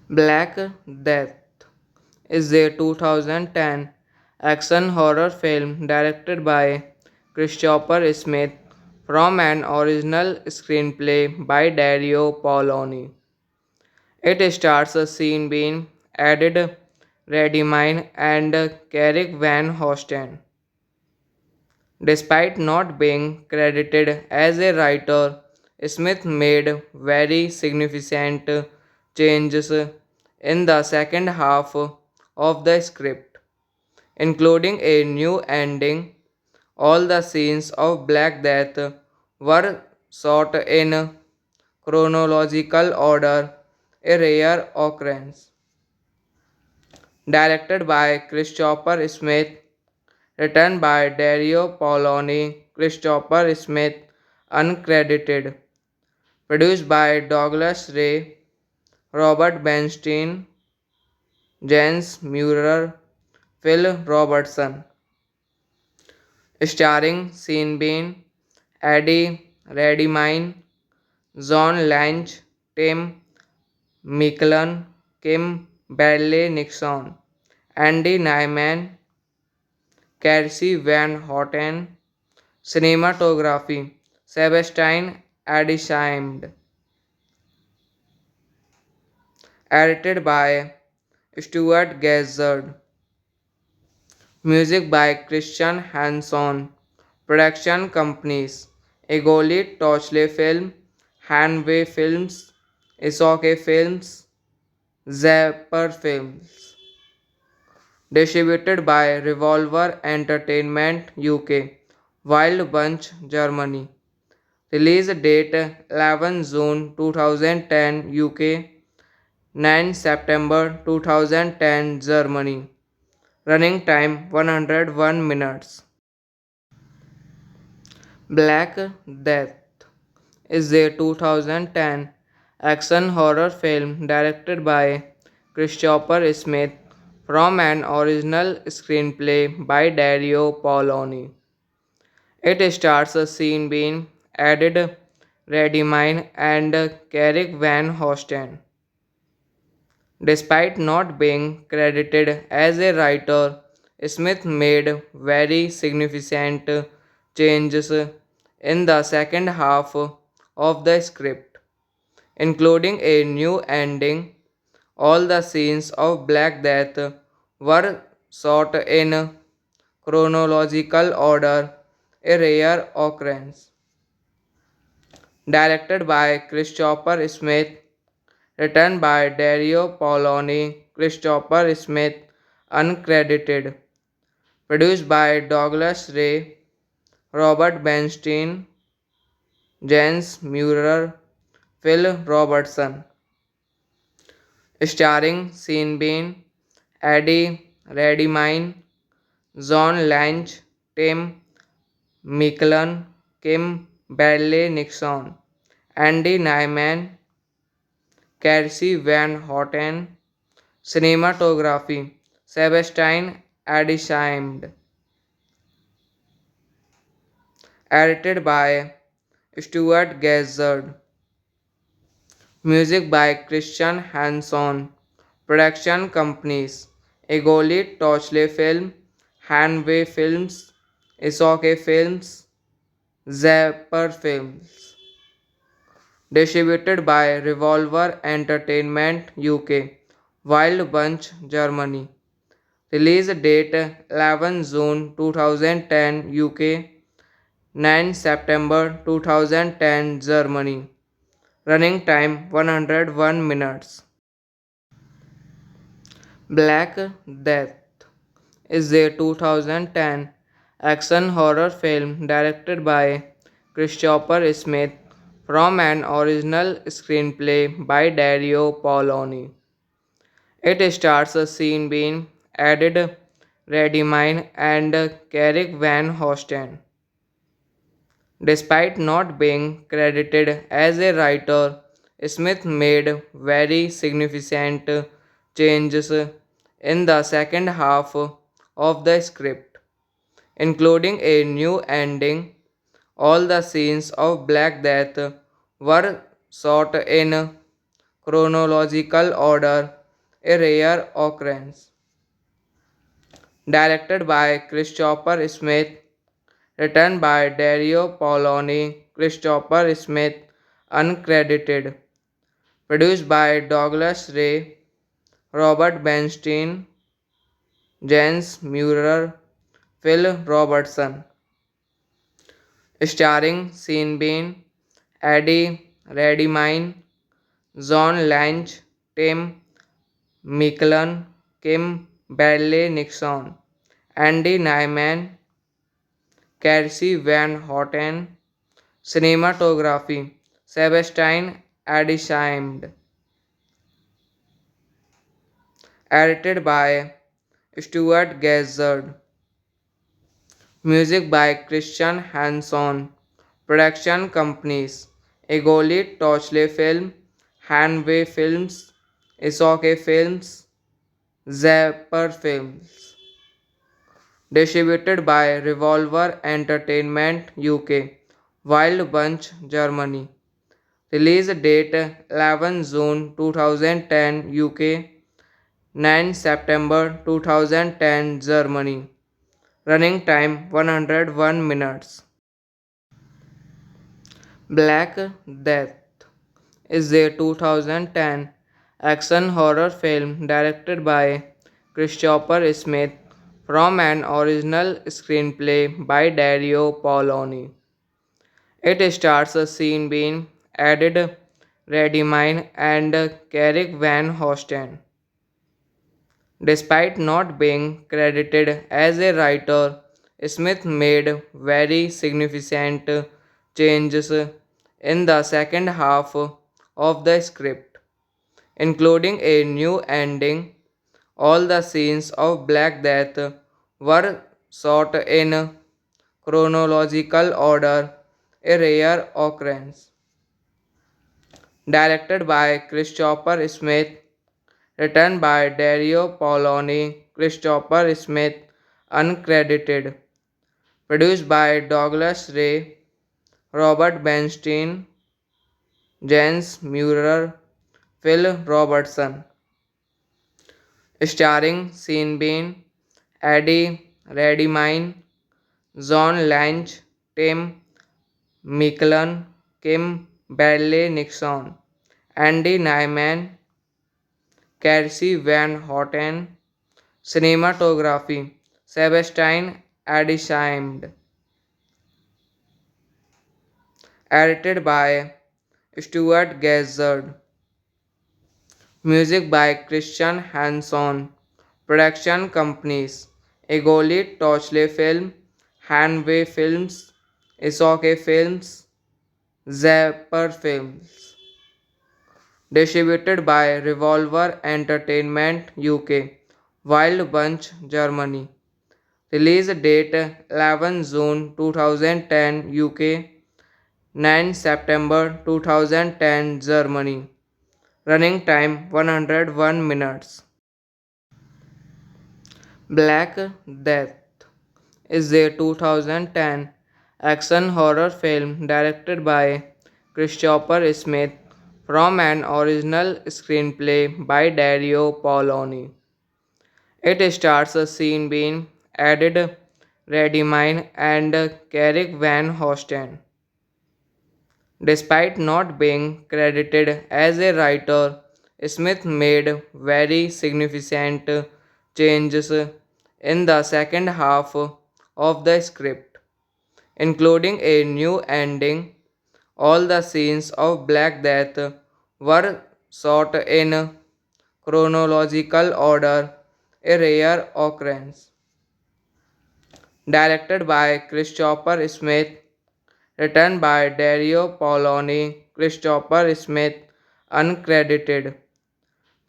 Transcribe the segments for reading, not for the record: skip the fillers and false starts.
Black Death is a 2010 action horror film directed by Christopher Smith from an original screenplay by Dario Paoloni. It stars Sean Bean, Ed Redmayne, and Carrick Van Hosten. Despite not being credited as a writer, Smith made very significant changes in the second half of the script, including a new ending. All the scenes of Black Death were shot in chronological order, a rare occurrence. Directed by Christopher Smith, written by Dario Paoloni, Christopher Smith, uncredited. Produced by Douglas Ray, Robert Bernstein, James Muir, Phil Robertson. Starring Sean Bean, Eddie Redmayne, John Lange, Tim Micklin, Kim Bradley Nixon, Andy Nyman, Kelsey Van Houten. Cinematography Sebastian Adishaimed. Edited by Stuart Gazzard. Music by Christian Hanson. Production companies Egoli Touchley Film, Hanway Films, Isoke Films, Zapper Films. Distributed by Revolver Entertainment UK, Wild Bunch, Germany. Release date 11 June 2010 UK, 9 September 2010 Germany. Running time 101 minutes. Black Death is a 2010 action horror film directed by Christopher Smith from an original screenplay by Dario Paoloni. It stars Sean Bean, Ed Redmayne, and Carrick Van Hosten. Despite not being credited as a writer, Smith made very significant changes in the second half of the script, including a new ending. All the scenes of Black Death were shot in chronological order, a rare occurrence. Directed by Christopher Smith, written by Dario Paoloni, Christopher Smith, uncredited. Produced by Douglas Ray, Robert Bernstein, James Muir, Phil Robertson. Starring Sean Bean, Eddie Redmayne, John Lange, Tim Micklin, Kim Bradley Nixon, Andy Nyman, Kelsey Van Houten. Cinematography Sebastian Adishaimed. Edited by Stuart Gazzard. Music by Christian Hanson. Production companies Egoli Touchley Film, Hanway Films, Isoke Films, Zapper Films. Distributed by Revolver Entertainment UK, Wild Bunch, Germany. Release date 11 June 2010 UK, 9 September 2010 Germany. Running time 101 minutes. Black Death is a 2010 action horror film directed by Christopher Smith from an original screenplay by Dario Paoloni. It stars Sean Bean, Ed Redmayne, and Carrick Van Hosten. Despite not being credited as a writer, Smith made very significant changes in the second half of the script, including a new ending. All the scenes of Black Death were shot in chronological order, a rare occurrence. Directed by Christopher Smith, written by Dario Paoloni, Christopher Smith, uncredited. Produced by Douglas Ray, Robert Bernstein, Jens Mueller, Phil Robertson. Starring Sean Bean, Eddie Redmayne, John Lange, Tim Micklin, Kim Bradley Nixon, Andy Nyman, Kelsey Van Houten. Cinematography Sebastian Adisham. Edited by Stuart Gazzard. Music by Christian Hanson. Production companies Egoli Touchley Film, Hanway Films, Isoke Films, Zapper Films. Distributed by Revolver Entertainment UK, Wild Bunch, Germany. Release date 11 June 2010 UK, 9 September 2010 Germany. Running time 101 minutes. Black Death is a 2010 action horror film directed by Christopher Smith from an original screenplay by Dario Paoloni. It stars Sean Bean, Ed Redmayne, and Carrick Van Hosten. Despite not being credited as a writer, Smith made very significant changes in the second half of the script, including a new ending. All the scenes of Black Death were shot in chronological order, a rare occurrence. Directed by Christopher Smith, written by Dario Paoloni, Christopher Smith, uncredited. Produced by Douglas Ray, Robert Bernstein, Jens Mueller, Phil Robertson. Starring Sean Bean, Eddie Redmayne, John Lange, Tim Micklin, Kim Bradley Nixon, Andy Nyman, Kelsey Van Houten. Cinematography Sebastian Adisham. Edited by Stuart Gazzard. Music by Christian Hanson. Production companies Egoli Touchley Film, Hanway Films, Isoke Films, Zapper Films. Distributed by Revolver Entertainment UK, Wild Bunch, Germany. Release date 11 June 2010 UK, 9 September 2010 Germany. Running time 101 minutes. Black Death is a 2010 action horror film directed by Christopher Smith from an original screenplay by Dario Paoloni. It stars Sean Bean, Ed Redmayne, and Carrick Van Hosten. Despite not being credited as a writer, Smith made very significant changes in the second half of the script, including a new ending. All the scenes of Black Death were shot in chronological order, a rare occurrence. Directed by Christopher Smith, written by Dario Paoloni, Christopher Smith, uncredited.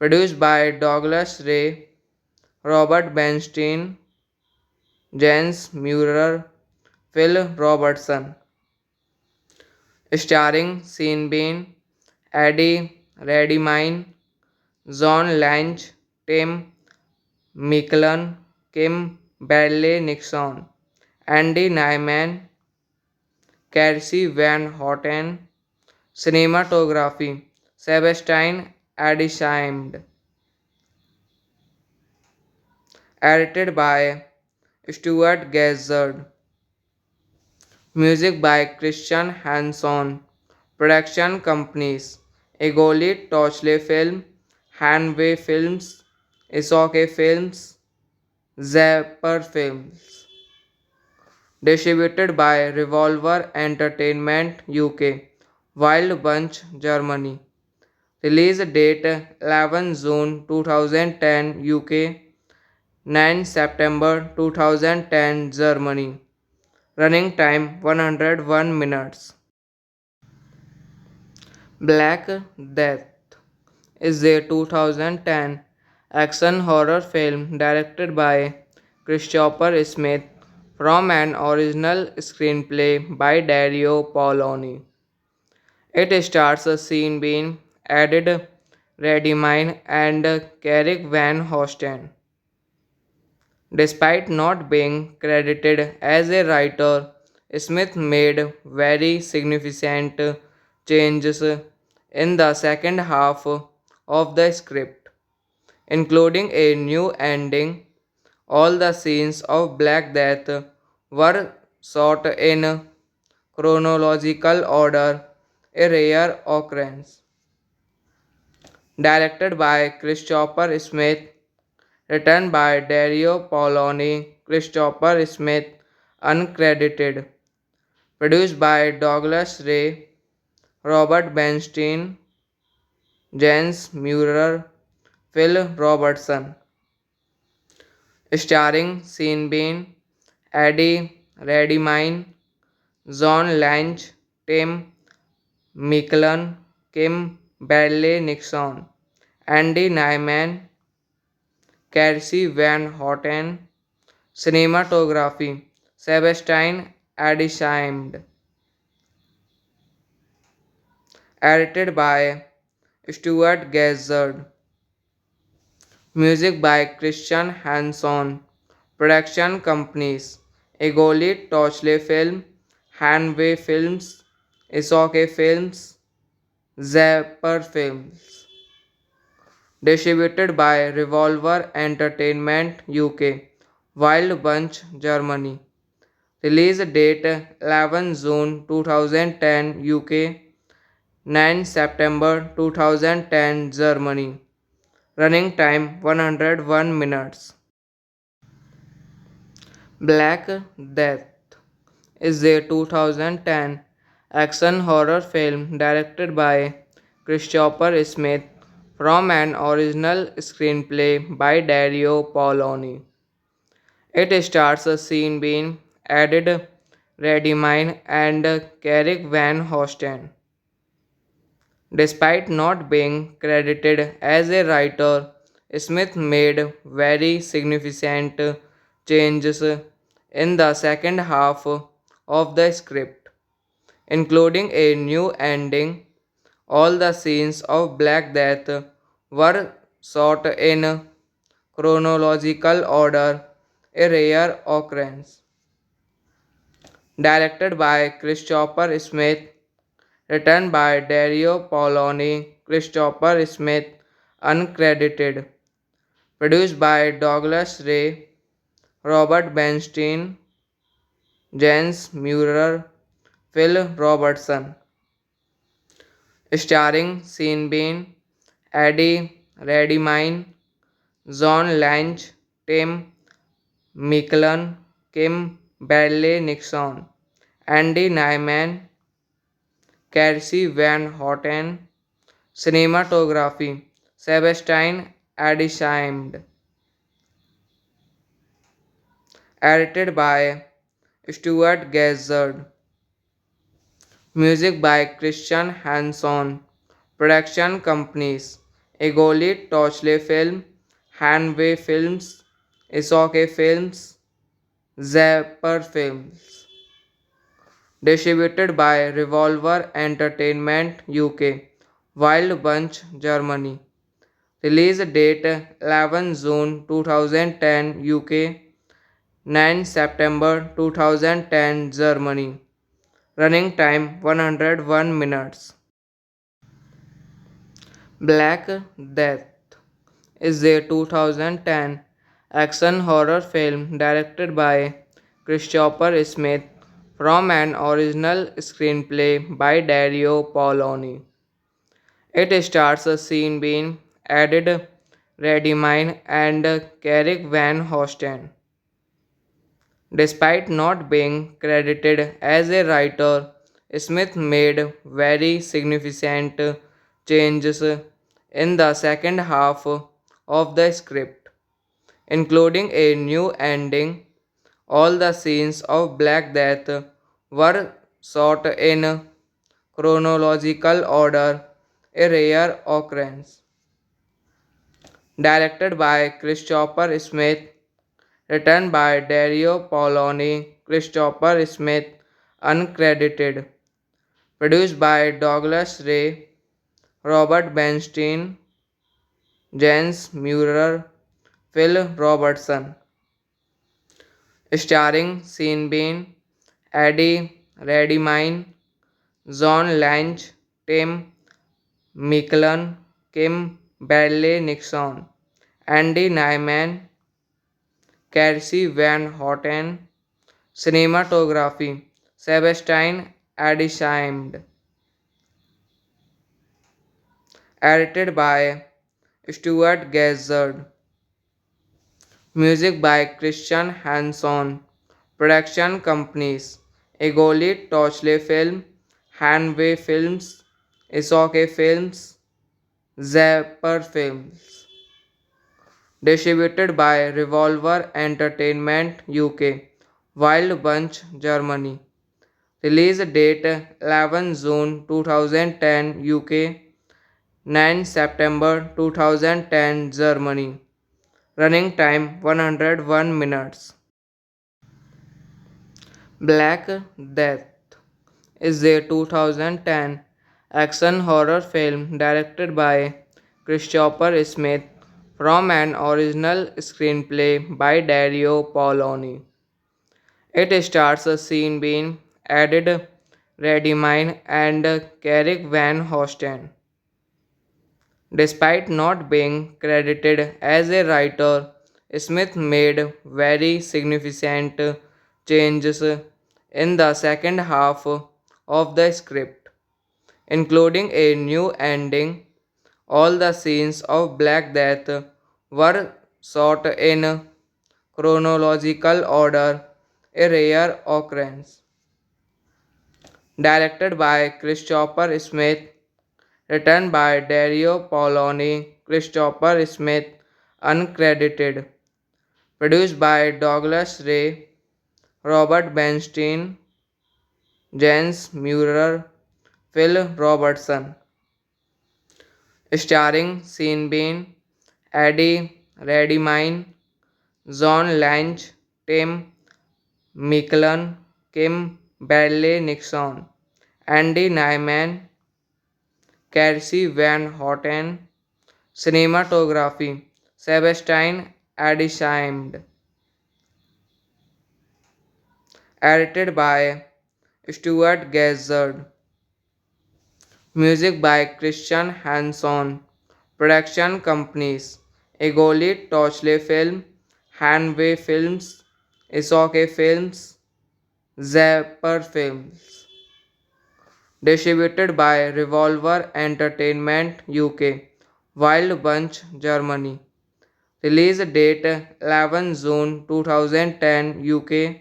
Produced by Douglas Ray, Robert Bernstein, Jens Mueller, Phil Robertson. Starring Sean Bean, Eddie Redmayne, John Lange, Tim Micklin, Kim Bradley Nixon, Andy Nyman, Kelsey Van Houten. Cinematography Sebastian Adishimed. Edited by Stuart Gazzard. Music by Christian Hanson. Production companies Egoli Touchley Film, Hanway Films, Isoke Films, Zapper Films. Distributed by Revolver Entertainment UK, Wild Bunch Germany. Release date 11 June 2010 UK, 9 September 2010 Germany. Running time 101 minutes. Black Death is a 2010 action horror film directed by Christopher Smith from an original screenplay by Dario Paoloni. It stars Sean Bean, Ed Redmayne, and Carrick Van Hosten. Despite not being credited as a writer, Smith made very significant changes in the second half of the script, including a new ending. All the scenes of Black Death were shot in chronological order, a rare occurrence. Directed by Christopher Smith, written by Dario Paoloni, Christopher Smith, uncredited. Produced by Douglas Ray, Robert Bernstein, Jens Mueller, Phil Robertson. Starring Sean Bean, Eddie Redmayne, John Lange, Tim Micklin, Kim Bradley Nixon, Andy Nyman, Kelsey Van Houten. Cinematography Sebastian Adishimed. Edited by Stuart Gazzard. Music by Christian Hanson. Production companies Egoli Touchley Film, Hanway Films, Isoke Films, Zapper Films. Distributed by Revolver Entertainment UK, Wild Bunch Germany. Release date 11 June 2010 UK, 9 September 2010 Germany. Running time 101 minutes. Black Death is a 2010 action horror film directed by Christopher Smith from an original screenplay by Dario Paoloni. It stars Sean Bean, Ed Redmayne, and Carrick Van Hosten. Despite not being credited as a writer, Smith made very significant changes in the second half of the script, including a new ending. All the scenes of Black Death were shot in chronological order, a rare occurrence. Directed by Christopher Smith, written by Dario Paoloni, Christopher Smith, uncredited. Produced by Douglas Ray, Robert Bernstein, Jens Mueller, Phil Robertson. Starring Sean Bean, Eddie Redmayne, John Lange, Tim Micklin, Kim Bradley Nixon, Andy Nyman, Kelsey Van Houten. Cinematography Sebastian Adishimed. Edited by Stuart Gazzard. Music by Christian Hanson. Production companies Egoli Touchley Film, Hanway Films, Isoke Films, Zapper Films. Distributed by Revolver Entertainment UK, Wild Bunch Germany. Release date 11 June 2010 UK, 9 September 2010 Germany. Running time 101 minutes. Black Death is a 2010 action horror film directed by Christopher Smith from an original screenplay by Dario Paoloni. It stars Sean Bean, Ed Redmayne, and Carrick Van Hosten. Despite not being credited as a writer, Smith made very significant changes in the second half of the script, including a new ending. All the scenes of Black Death were shot in chronological order, a rare occurrence. Directed by Christopher Smith, written by Dario Paoloni, Christopher Smith, uncredited. Produced by Douglas Ray, Robert Bernstein, Jens Mueller, Phil Robertson. Starring Sean Bean, Eddie Redmayne, John Lange, Tim Micklin, Kim Bradley Nixon, Andy Nyman, Kelsey Van Houten. Cinematography Sebastian Adishaimed. Edited by Stuart Gazzard. Music by Christian Hanson. Production companies Egoli Touchley Film, Hanway Films, Isoke Films, Zapper Films. Distributed by Revolver Entertainment UK, Wild Bunch, Germany. Release date 11 June 2010 UK, 9 September 2010 Germany. Running time 101 minutes. Black Death is a 2010 action horror film directed by Christopher Smith from an original screenplay by Dario Paoloni. It stars Sean Bean, Ed Redmayne, and Carrick Van Hosten. Despite not being credited as a writer, Smith made very significant changes in the second half of the script, including a new ending. All the scenes of Black Death were shot in chronological order, a rare occurrence. Directed by Christopher Smith, written by Dario Paoloni, Christopher Smith, uncredited. Produced by Douglas Ray, Robert Bernstein, Jens Mueller, Phil Robertson. Starring Sean Bean, Eddie Redmayne, John Lange, Tim Micklin, Kim Bradley Nixon, Andy Nyman, Kelsey Van Houten. Cinematography Sebastian Adishaimed. Edited by Stuart Gazzard. Music by Christian Hanson. Production companies Egoli Touchley Film, Hanway Films, Isoke Films, Zapper Films. Distributed by Revolver Entertainment UK, Wild Bunch, Germany. Release date 11 June 2010 UK,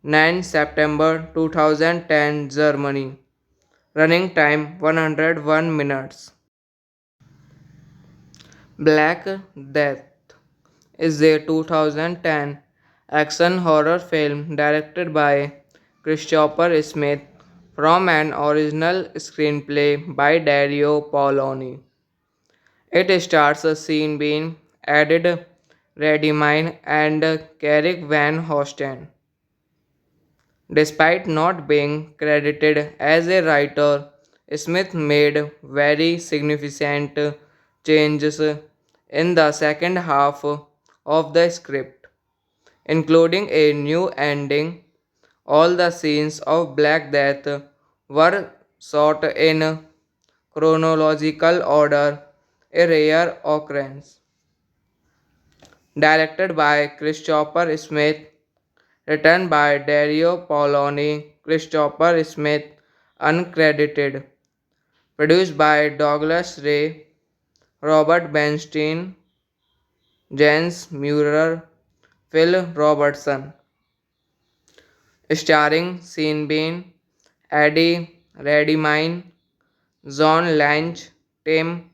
9 September 2010 Germany. Running time 101 minutes. Black Death is a 2010 action horror film directed by Christopher Smith from an original screenplay by Dario Paoloni. It stars Sean Bean, Ed Redmayne, and Carrick Van Hosten. Despite not being credited as a writer, Smith made very significant changes in the second half of the script, including a new ending. All the scenes of Black Death were shot in chronological order, a rare occurrence. Directed by Christopher Smith, written by Dario Paoloni, Christopher Smith, uncredited. Produced by Douglas Ray, Robert Bernstein, Jens Mueller, Phil Robertson. Starring Sean Bean, Eddie Redmayne, John Lange, Tim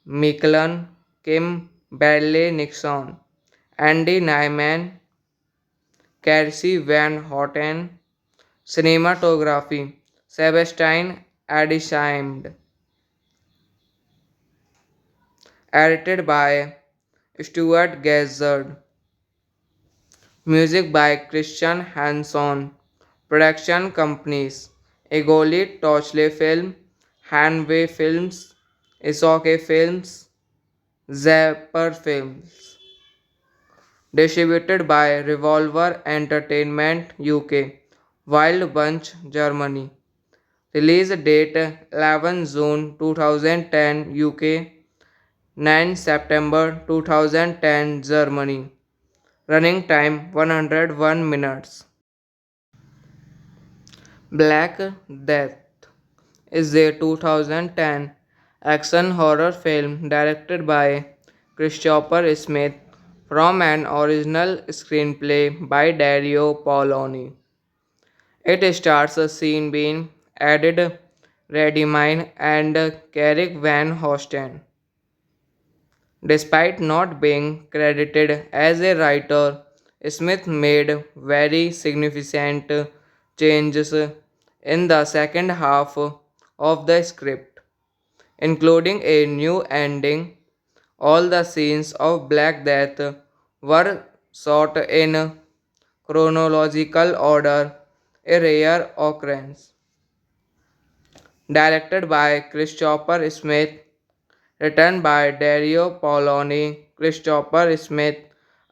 Micklin, Kim Bradley Nixon, Andy Nyman, Kelsey Van Houten. Cinematography Sebastian Adishaimed. Edited by Stuart Gazzard. Music by Christian Hanson. Production companies Egoli Touchley Film, Hanway Films, Isoke Films, Zapper Films. Distributed by Revolver Entertainment UK, Wild Bunch, Germany. Release date 11 June 2010 UK, 9 September 2010 Germany. Running time 101 minutes. Black Death is a 2010 action horror film directed by Christopher Smith from an original screenplay by Dario Paoloni. It stars Sean Bean, Ed Redmayne, and Carrick Van Hosten. Despite not being credited as a writer, Smith made very significant changes in the second half of the script, including a new ending. All the scenes of Black Death were shot in chronological order, a rare occurrence. Directed by Christopher Smith, written by Dario Paoloni, Christopher Smith,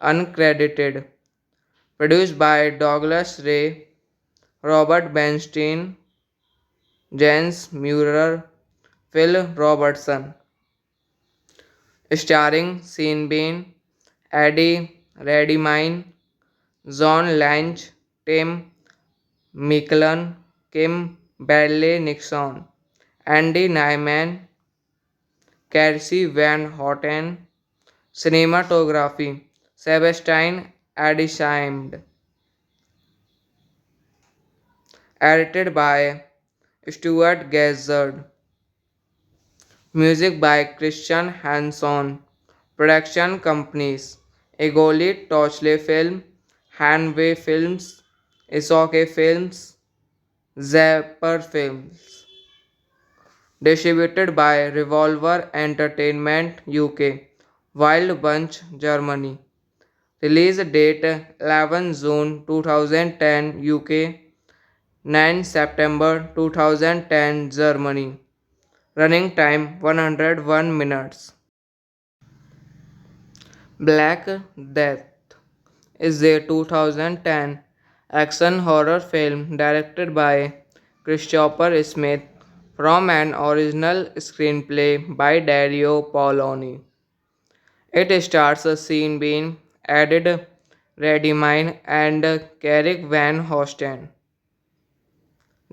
uncredited. Produced by Douglas Ray, Robert Bernstein, Jens Mueller, Phil Robertson. Starring Sean Bean, Eddie Redmayne, John Lange, Tim Micklin, Kim Bradley Nixon, Andy Nyman, Kelsey Van Houten. Cinematography Sebastian Adishaimed. Edited by Stuart Gazzard. Music by Christian Hanson. Production companies Egoli Touchley Film, Hanway Films, Isoke Films, Zapper Films. Distributed by Revolver Entertainment UK, Wild Bunch, Germany. Release date 11 June 2010 UK, 9 September 2010 Germany. Running time 101 minutes. Black Death is a 2010 action horror film directed by Christopher Smith from an original screenplay by Dario Paoloni. It stars Sean Bean, Ed Redmayne, and Carrick Van Hosten.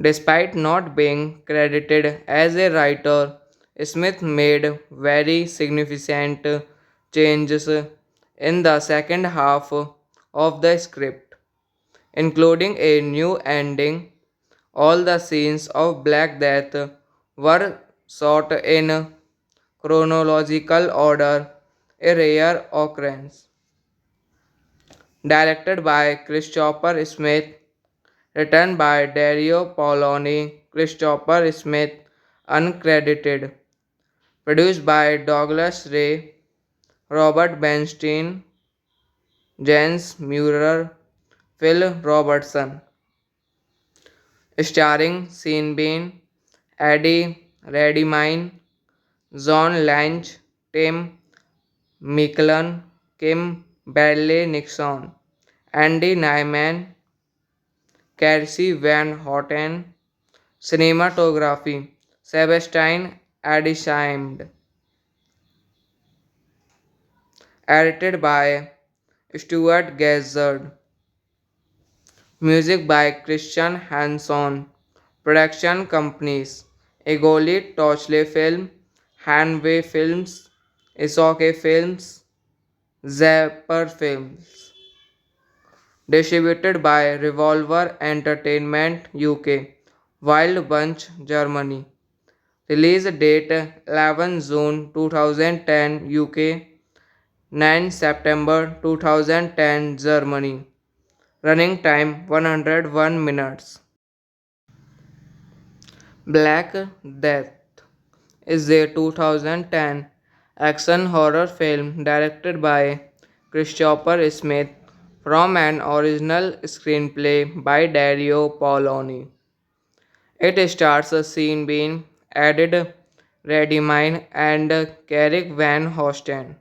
Despite not being credited as a writer, Smith made very significant changes in the second half of the script, including a new ending. All the scenes of Black Death were shot in chronological order, a rare occurrence. Directed by Christopher Smith, written by Dario Paoloni, Christopher Smith, uncredited. Produced by Douglas Ray, Robert Bernstein, Jens Mueller, Phil Robertson. Starring Sean Bean, Eddie Redmayne, John Lange, Tim Micklin, Kim Bradley Nixon, Andy Nyman, Kelsey Van Houten. Cinematography Sebastian Adishimed. Edited by Stuart Gazzard. Music by Christian Hanson. Production companies Egoli Touchley Film, Hanway Films, Isoke Films, Zapper Films. Distributed by Revolver Entertainment UK, Wild Bunch Germany. Release date 11 June 2010 UK, 9 September 2010 Germany. Running time 101 minutes. Black Death is a 2010 action horror film directed by Christopher Smith from an original screenplay by Dario Paoloni. It stars Sean Bean, Ed Redmayne, and Carrick Van Hosten.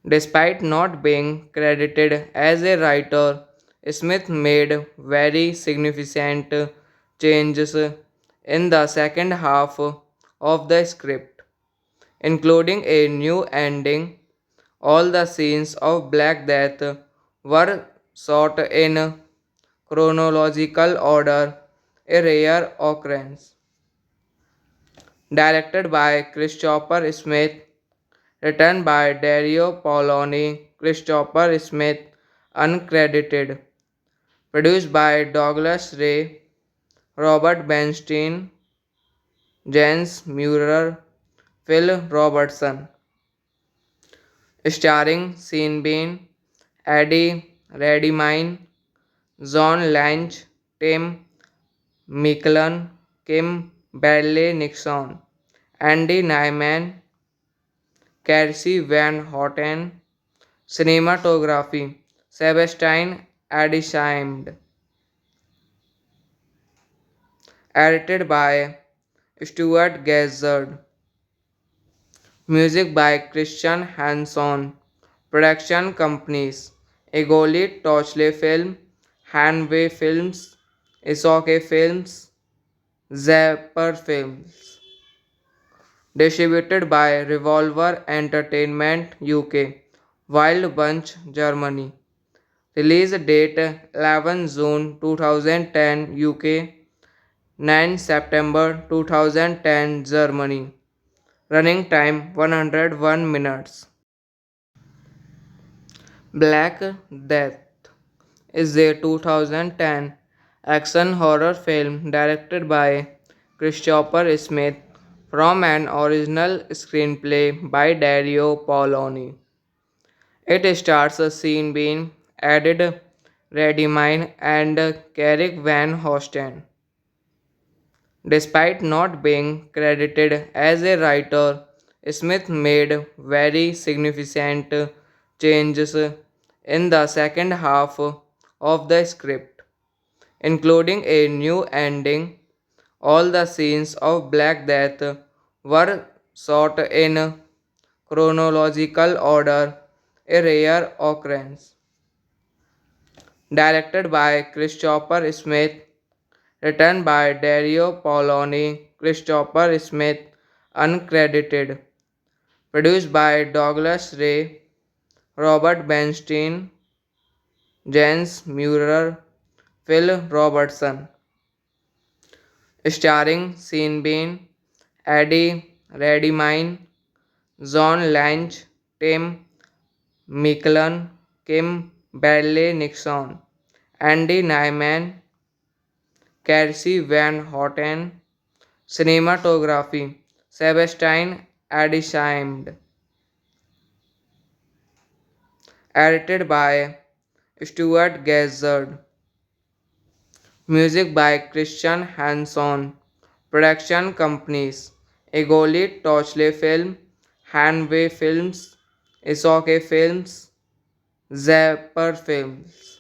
Despite not being credited as a writer, Smith made very significant changes in the second half of the script, including a new ending. All the scenes of Black Death were shot in chronological order, a rare occurrence. Directed by Christopher Smith, written by Dario Paoloni, Christopher Smith, uncredited. Produced by Douglas Ray, Robert Bernstein, Jens Mueller, Phil Robertson. Starring Sean Bean, Eddie Redmayne, John Lange, Tim Micklin, Kim Bradley Nixon, Andy Nyman, Kelsey Van Houten. Cinematography Sebastian Adishimed. Edited by Stuart Gazzard. Music by Christian Hanson. Production companies Egoli Touchley Film, Hanway Films, Isoke Films, Zapper Films. Distributed by Revolver Entertainment UK, Wild Bunch Germany. Release date 11 June 2010 UK, 9 September 2010 Germany. Running time 101 minutes. Black Death is a 2010 action horror film directed by Christopher Smith from an original screenplay by Dario Paoloni. It stars Sean Bean, Ed Redmayne, and Carrick Van Hosten. Despite not being credited as a writer, Smith made very significant changes in the second half of the script, including a new ending. All the scenes of Black Death were shot in chronological order, a rare occurrence. Directed by Christopher Smith, written by Dario Paoloni, Christopher Smith, uncredited. Produced by Douglas Ray, Robert Bernstein, Jens Mueller, Phil Robertson. Starring Sean Bean, Eddie Redmayne, John Lange, Tim Micklin, Kim Bradley Nixon, Andy Nyman, Kelsey Van Houten. Cinematography Sebastian Adishimed. Edited by Stuart Gazzard. Music by Christian Hanson. Production companies Egoli Touchley Film, Hanway Films, Isoke Films, Zapper Films.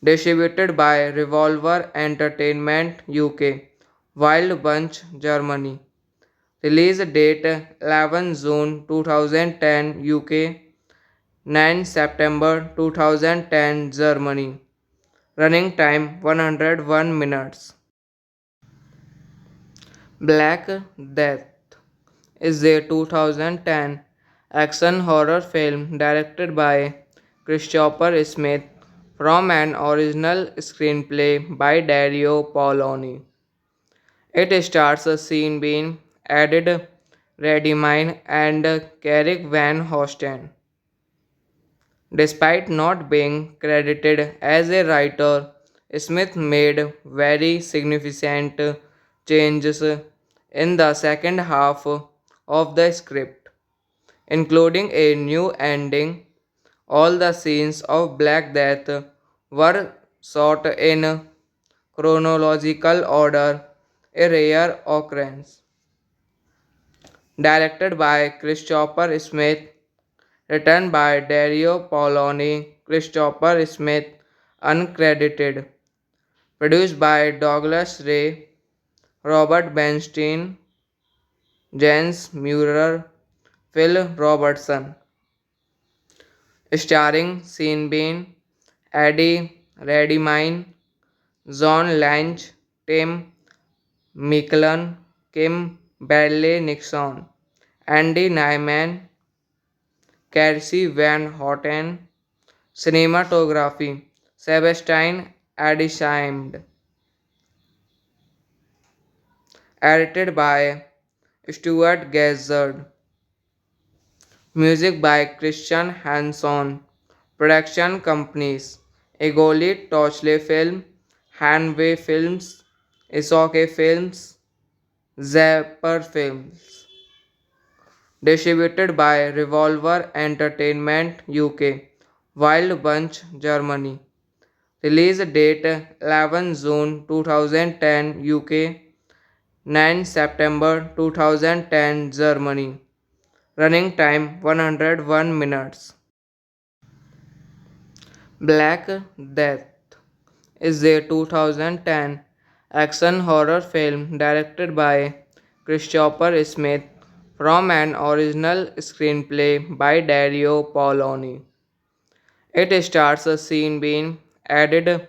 Distributed by Revolver Entertainment UK, Wild Bunch Germany. Release date 11 June 2010 UK, 9 September 2010 Germany. Running time 101 minutes. Black Death is a 2010 action horror film directed by Christopher Smith from an original screenplay by Dario Paoloni. It stars Sean Bean, Ed Redmayne, and Carrick Van Hosten. Despite not being credited as a writer, Smith made very significant changes in the second half of the script, including a new ending. All the scenes of Black Death were shot in chronological order, a rare occurrence. Directed by Christopher Smith, written by Dario Paoloni, Christopher Smith, uncredited. Produced by Douglas Ray, Robert Bernstein, Jens Mueller, Phil Robertson. Starring Sean Bean, Eddie Redmayne, John Lange, Tim Micklin, Kim Bradley Nixon, Andy Nyman, Kelsey Van Houten. Cinematography Sebastian Adishaimed. Edited by Stuart Gazzard. Music by Christian Hanson. Production companies Egoli Touchley Film, Hanway Films, Isoke Films, Zapper Films. Distributed by Revolver Entertainment UK, Wild Bunch, Germany. Release date 11 June 2010 UK, 9 September 2010 Germany. Running time 101 minutes. Black Death is a 2010 action horror film directed by Christopher Smith from an original screenplay by Dario Paoloni. It stars Sean Bean, Ed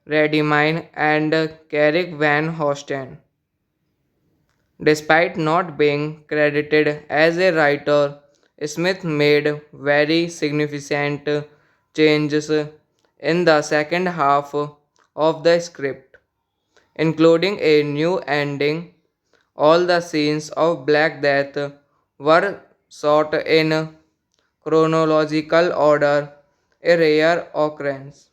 Redmayne, and Carrick Van Hosten. Despite not being credited as a writer, Smith made very significant changes in the second half of the script, including a new ending. All the scenes of Black Death were shot in chronological order, a rare occurrence.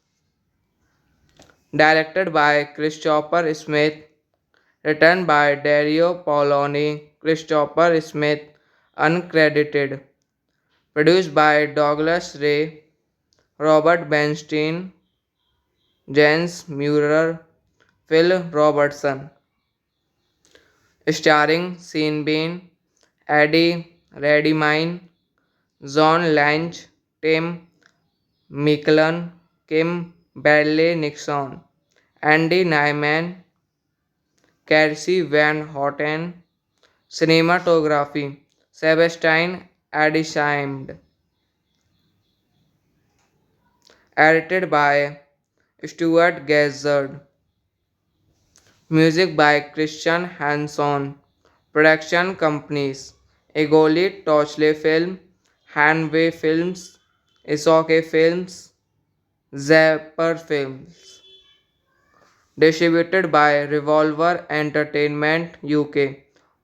Directed by Christopher Smith, written by Dario Paoloni, Christopher Smith, uncredited. Produced by Douglas Ray, Robert Bernstein, Jens Mueller, Phil Robertson. Starring Sean Bean, Eddie Redmayne, John Lange, Tim Micklin, Kim Bradley Nixon, Andy Nyman, Kelsey Van Houten. Cinematography Sebastian Adishaimed. Edited by Stuart Gazzard. Music by Christian Hanson. Production companies Egoli Touchley Film, Hanway Films, Isoke Films, Zapper Films. Distributed by Revolver Entertainment UK,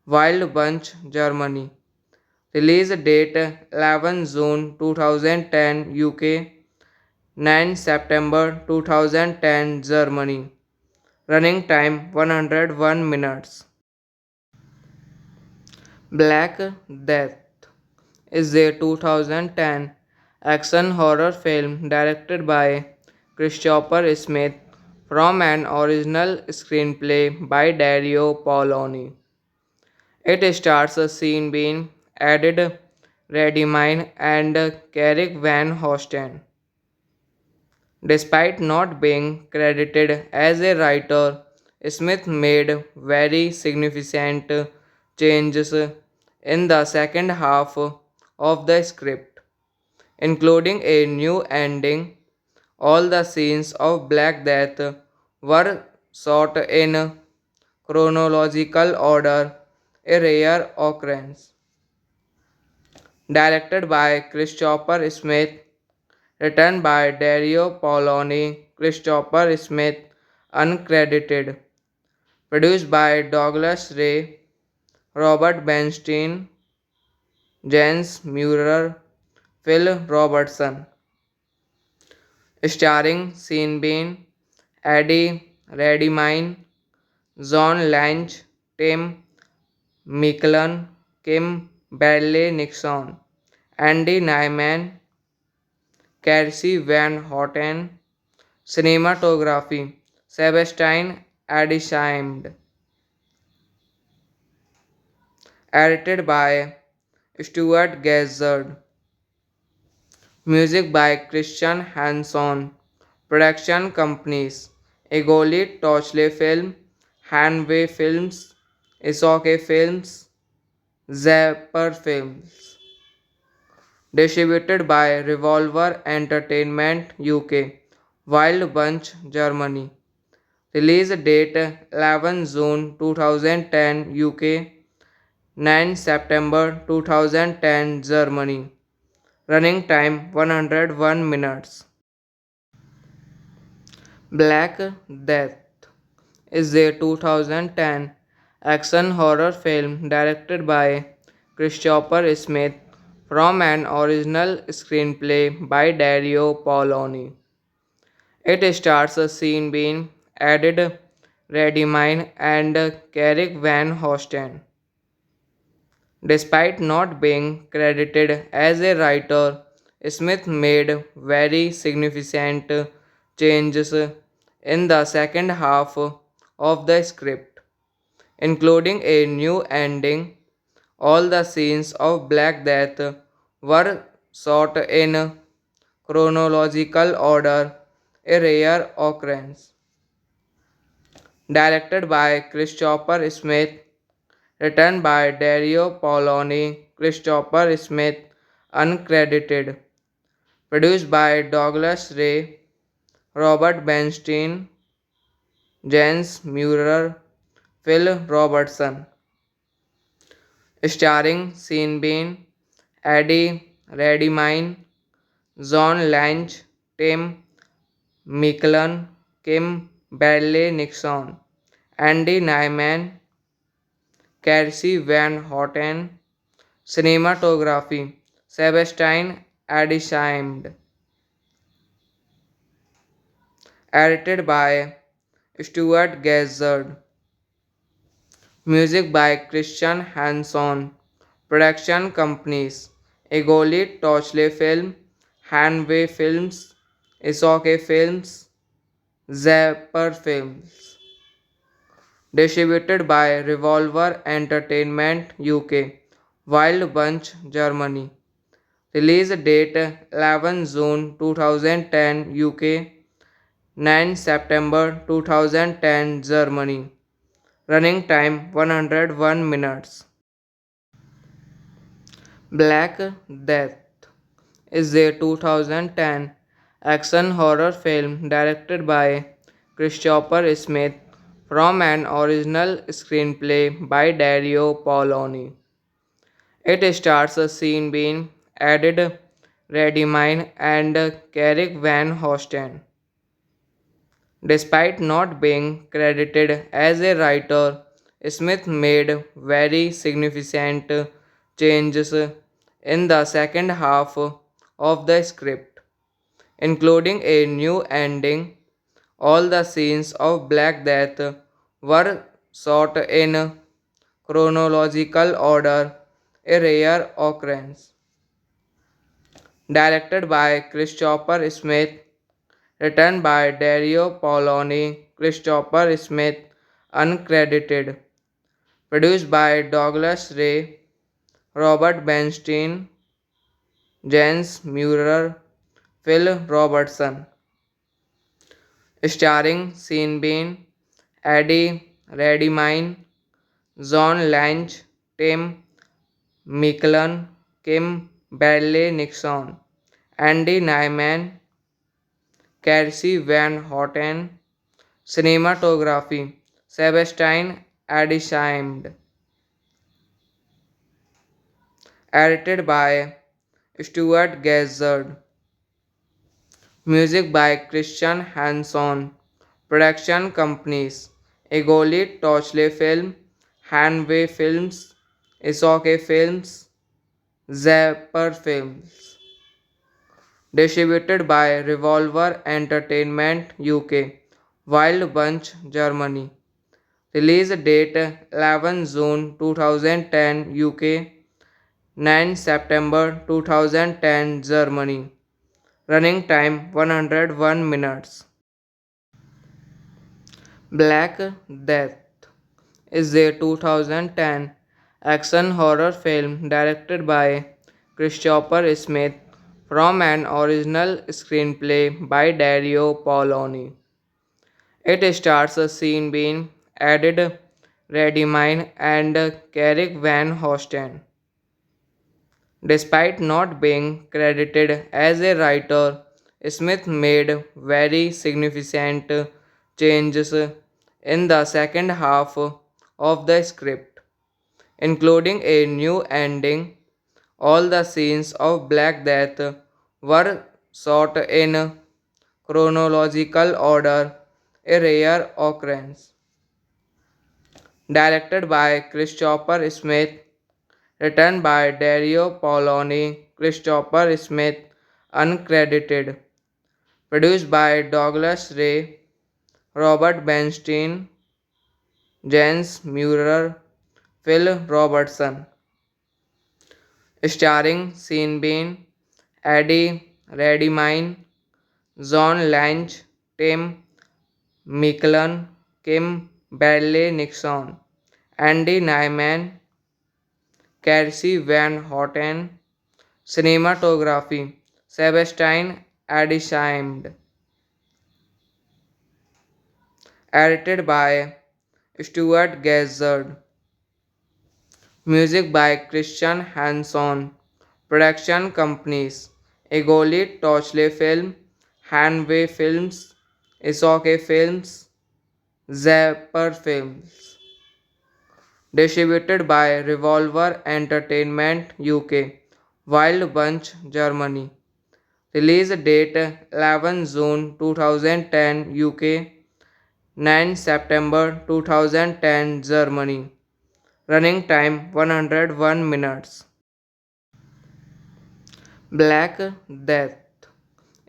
Wild Bunch, Germany. Release date 11 June 2010 UK, 9 September 2010 Germany. Running time 101 minutes. Black Death is a 2010 action horror film directed by Christopher Smith from an original screenplay by Dario Paoloni. It stars Sean Bean, Ed Redmayne, and Carrick Van Hosten. Despite not being credited as a writer, Smith made very significant changes in the second half of the script, including a new ending. All the scenes of Black Death were shot in chronological order, a rare occurrence. Directed by Christopher Smith, written by Dario Paoloni, Christopher Smith, uncredited. Produced by Douglas Ray, Robert Bernstein, Jens Mueller, Phil Robertson. Starring Sean Bean, Eddie Redmayne, John Lange, Tim Micklin, Kim Bradley Nixon, Andy Nyman, Kelsey Van Houten. Cinematography Sebastian Adishaimed. Edited by Stuart Gazzard. Music by Christian Hanson. Production companies Egoli Touchley Film, Hanway Films, Isoke Films, Zapper Films. Distributed by Revolver Entertainment UK, Wild Bunch, Germany. Release date 11 June 2010 UK, 9 September 2010 Germany. Running time 101 minutes. Black Death is a 2010 action horror film directed by Christopher Smith from an original screenplay by Dario Paoloni. It stars Sean Bean, Ed Redmayne, and Carrick Van Hosten. Despite not being credited as a writer, Smith made very significant changes in the second half of the script, including a new ending. All the scenes of Black Death were shot in chronological order, a rare occurrence. Directed by Christopher Smith, written by Dario Paoloni, Christopher Smith, uncredited. Produced by Douglas Ray, Robert Bernstein, Jens Mueller, Phil Robertson. Starring Sean Bean, Eddie Redmayne, John Lange, Tim Micklin, Kim Bradley Nixon, Andy Nyman, Kelsey Van Houten. Cinematography Sebastian Adishaimed. Edited by Stuart Gazzard. Music by Christian Hanson. Production companies Egoli Touchley Film, Hanway Films, Isoke Films, Zapper Films. Distributed by Revolver Entertainment UK, Wild Bunch, Germany. Release date 11 June 2010 UK, 9 September 2010 Germany. Running time 101 minutes. Black Death is a 2010 action horror film directed by Christopher Smith from an original screenplay by Dario Paoloni. It stars Sean Bean, Ed Redmayne, and Carrick Van Hosten. Despite not being credited as a writer, Smith made very significant changes in the second half of the script, including a new ending. All the scenes of Black Death were shot in chronological order, a rare occurrence. Directed by Christopher Smith, written by Dario Paoloni, Christopher Smith, uncredited. Produced by Douglas Ray, Robert Bernstein, Jens Mueller, Phil Robertson. Starring Sean Bean, Eddie Redmayne, John Lange, Tim Micklin, Kim Bradley Nixon, Andy Nyman, Kelsey Van Houten. Cinematography Sebastian Adishaimed. edited by Stuart Gazzard, music by Christian Hanson, production companies Egoli Touchley Film, Hanway Films, Isoke Films, Zapper Films, distributed by Revolver Entertainment UK, Wild Bunch Germany. Release date 11 June 2010 UK, 9 September 2010 Germany. Running time 101 minutes. Black Death is a 2010 action horror film directed by Christopher Smith from an original screenplay by Dario Paoloni. It stars Sean Bean, Ed Redmayne, and Carrick Van Hosten. Despite not being credited as a writer, Smith made very significant changes in the second half of the script, including a new ending. All the scenes of Black Death were shot in chronological order, a rare occurrence. Directed by Christopher Smith, written by Dario Paoloni, Christopher Smith, uncredited. Produced by Douglas Ray, Robert Bernstein, Jens Mueller, Phil Robertson. Starring Sean Bean, Eddie Redmayne, John Lange, Tim Micklin, Kim Bradley Nixon, Andy Nyman, Kelsey Van Houten. Cinematography Sebastian Adishaimed. Edited by Stuart Gazzard. Music by Christian Hanson. Production companies Egoli Touchley Film, Hanway Films, Isoke Films, Zapper Films. Distributed by Revolver Entertainment UK, Wild Bunch Germany. Release date 11 June 2010 UK, 9 September 2010 Germany. Running time 101 minutes. Black Death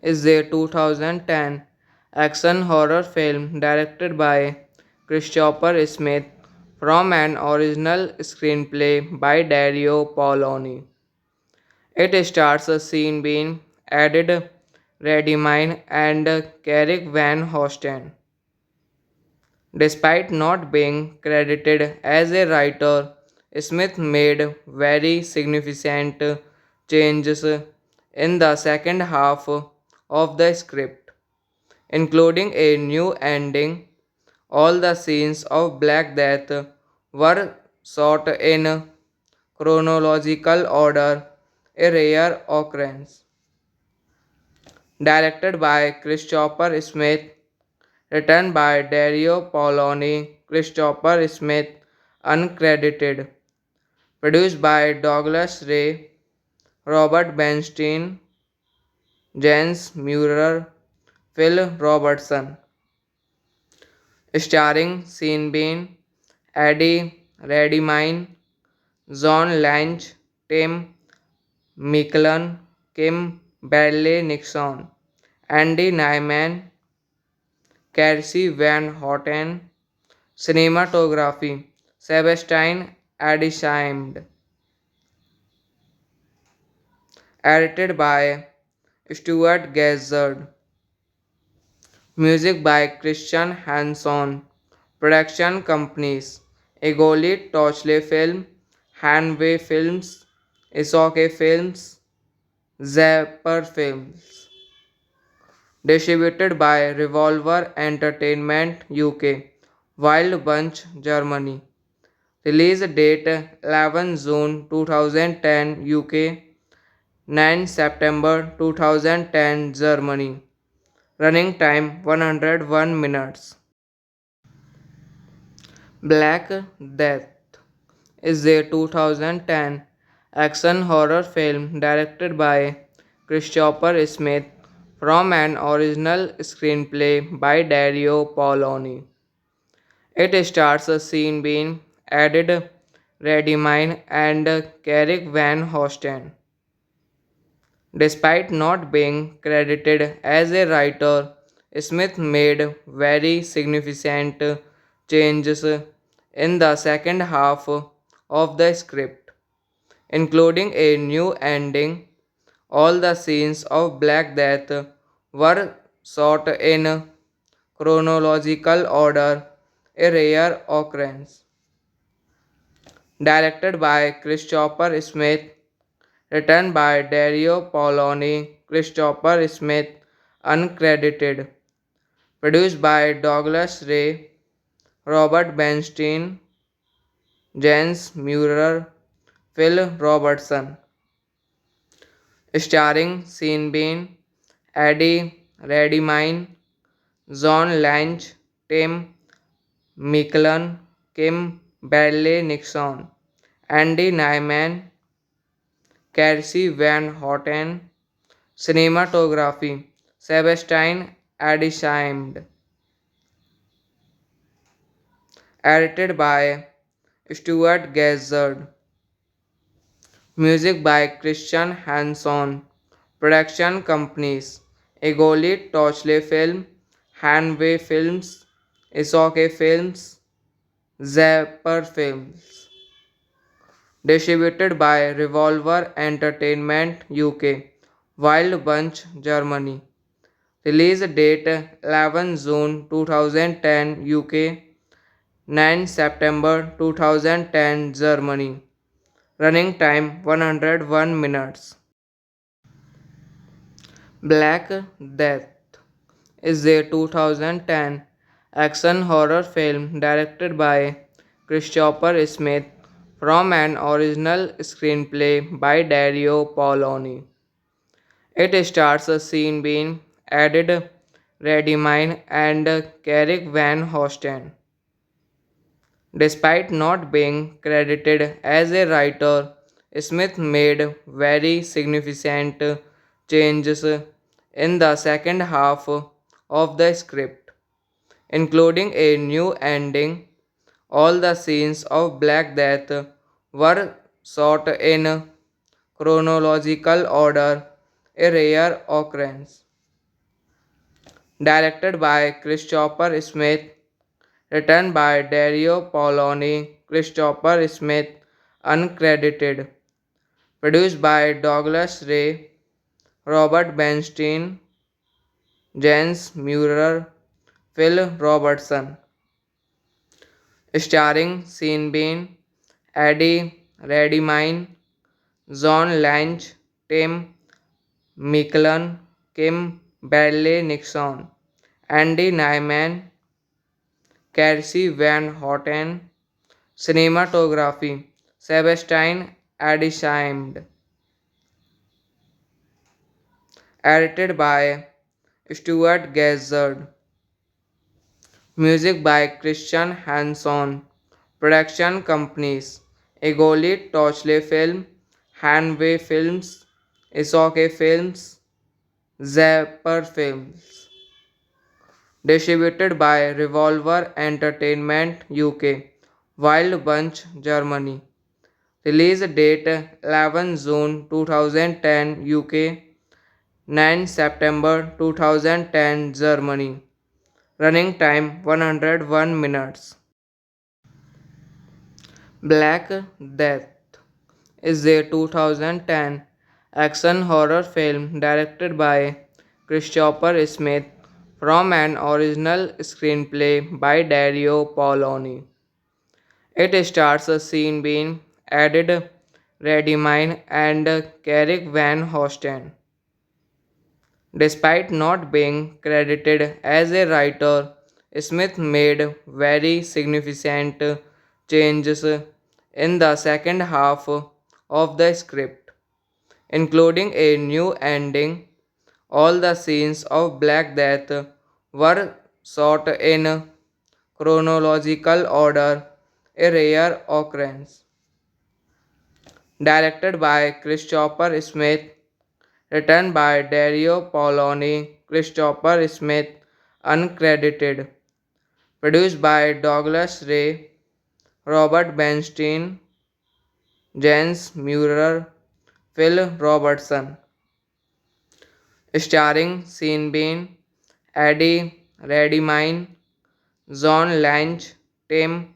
is a 2010 action horror film directed by Christopher Smith from an original screenplay by Dario Paoloni. It stars Sean Bean, Ed Redmayne, and Carrick Van Hosten. Despite not being credited as a writer, Smith made very significant changes in the second half of the script, including a new ending. All the scenes of Black Death were shot in chronological order, a rare occurrence. Directed by Christopher Smith, written by Dario Paoloni, Christopher Smith, uncredited. Produced by Douglas Ray, Robert Bernstein, Jens Mueller, Phil Robertson. Starring Sean Bean, Eddie Redmayne, John Lange, Tim Micklin, Kim Bradley Nixon, Andy Nyman, Kelsey Van Houten. Cinematography Sebastian Adishaimed. Edited by Stuart Gazzard. Music by Christian Hanson. Production companies Egoli Touchley Film, Hanway Films, Isoke Films, Zapper Films. Distributed by Revolver Entertainment UK, Wild Bunch Germany. Release date 11 June 2010 UK, 9 September 2010 Germany. Running time 101 minutes. Black Death is a 2010 action horror film directed by Christopher Smith from an original screenplay by Dario Paoloni. It stars Sean Bean, Ed Redmayne, and Carrick Van Hosten. Despite not being credited as a writer, Smith made very significant changes in the second half of the script, including a new ending. All the scenes of Black Death were shot in chronological order, a rare occurrence. Directed by Christopher Smith, written by Dario Paoloni, Christopher Smith, uncredited. Produced by Douglas Ray, Robert Bernstein, Jens Mueller, Phil Robertson. Starring Sean Bean, Eddie Redmayne, John Lange, Tim Micklin, Kim Bradley Nixon, Andy Nyman, Kelsey Van Houten. Cinematography Sebastian Adishaimed. Edited by Stuart Gazzard. Music by Christian Hanson. Production companies Egoli Touchley Film, Hanway Films, Isoke Films, Zapper Films. Distributed by Revolver Entertainment UK, Wild Bunch, Germany. Release date 11 June 2010 UK, 9 September 2010 Germany. Running time 101 minutes. Black Death is a 2010 action horror film directed by Christopher Smith from an original screenplay by Dario Paoloni. It stars Sean Bean, Ed Redmayne, and Carrick Van Hosten. Despite not being credited as a writer, Smith made very significant changes in the second half of the script, including a new ending. All the scenes of Black Death were shot in chronological order, a rare occurrence. Directed by Christopher Smith, written by Dario Paoloni, Christopher Smith, uncredited. Produced by Douglas Ray, Robert Bernstein, Jens Mueller, Phil Robertson. Starring Sean Bean, Eddie Redmayne, John Lange, Tim Micklin, Kim Bradley Nixon, Andy Nyman, Kelsey Van Houten. Cinematography Sebastian Adishaimed. Edited by Stuart Gazzard. Music by Christian Hanson. Production companies Egoli Touchley Film, Hanway Films, Isoke Films, Zapper Films. Distributed by Revolver Entertainment UK, Wild Bunch, Germany. Release date 11 June 2010 UK, 9 September 2010 Germany. Running time 101 minutes. Black Death is a 2010 action horror film directed by Christopher Smith from an original screenplay by Dario Paoloni. It stars Sean Bean, Ed Redmayne, and Carrick Van Hosten. Despite not being credited as a writer, Smith made very significant changes in the second half of the script, including a new ending. All the scenes of Black Death were shot in chronological order, a rare occurrence. directed by Christopher Smith, written by Dario Paoloni, Christopher Smith, uncredited, produced by Douglas Ray, Robert Bernstein, Jens Mueller, Phil Robertson, starring Sean Bean, Eddie Redmayne, John Lange, Tim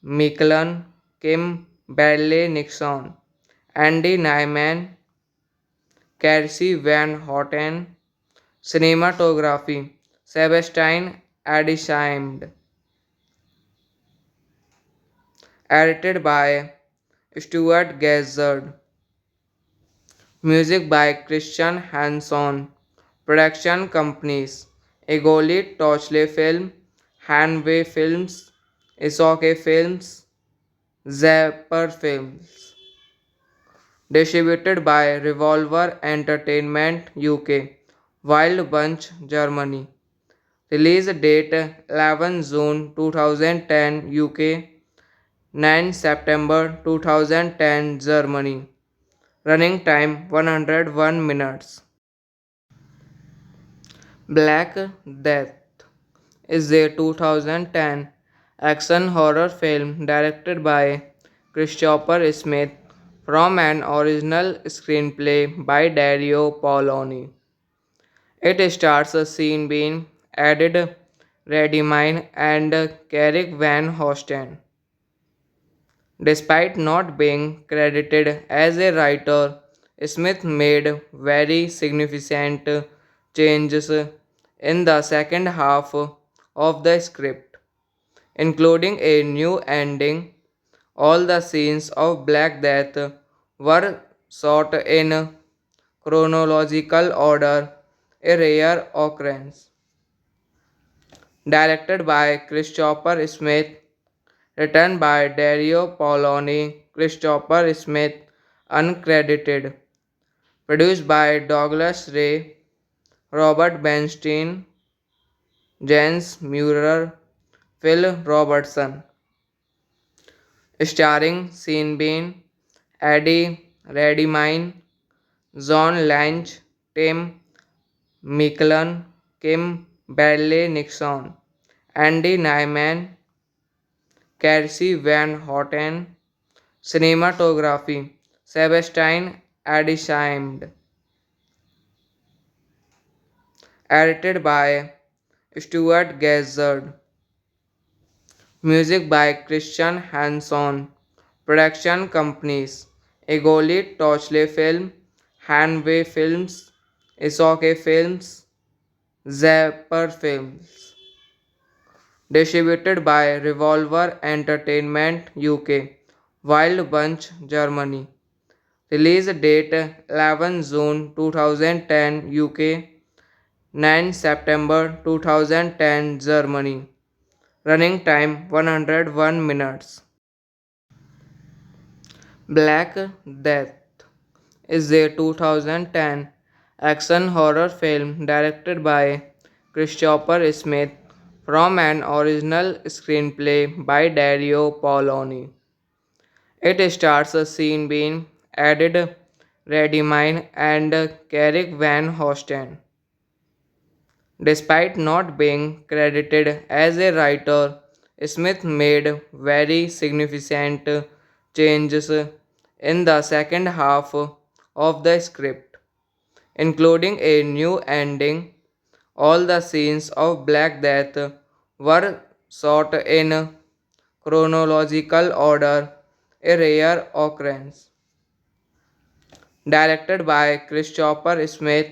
Micklin, Kim Bradley Nixon, Andy Nyman, Kelsey Van Houten, cinematography, Sebastian Adisham, edited by Stuart Gazzard, music by Christian Hanson, production companies, Egoli Touchley Film, Hanway Films, Isoke Films, Zapper Films. Distributed by Revolver Entertainment UK, Wild Bunch, Germany. Release date 11 June 2010 UK, 9 September 2010 Germany. Running time 101 minutes. Black Death is a 2010 action horror film directed by Christopher Smith from an original screenplay by Dario Paoloni. It stars Sean Bean, Ed Redmayne, and Carrick Van Hosten. Despite not being credited as a writer, Smith made very significant changes in the second half of the script, including a new ending. All the scenes of Black Death were shot in chronological order, a rare occurrence. Directed by Christopher Smith, written by Dario Paoloni, Christopher Smith, uncredited, produced by Douglas Ray, Robert Bernstein, Jens Mueller, Phil Robertson, starring Sean Bean, Eddie Redmayne, John Lange, Tim Micklin, Kim Bradley Nixon, Andy Nyman, Kelsey Van Houten, cinematography, Sebastian Adisham, edited by Stuart Gazzard, music by Christian Hanson, production companies, Egoli Touchley Film, Hanway Films, Isoke Films, Zapper Films. Distributed by Revolver Entertainment UK, Wild Bunch, Germany. Release date 11 June 2010 UK, 9 September 2010 Germany. Running time 101 minutes. Black Death is a 2010 action horror film directed by Christopher Smith from an original screenplay by Dario Paoloni. It stars Sean Bean, Ed Redmayne, and Carrick Van Hosten. Despite not being credited as a writer, Smith made very significant changes in the second half of the script, including a new ending. All the scenes of Black Death were shot in chronological order, a rare occurrence. Directed by Christopher Smith,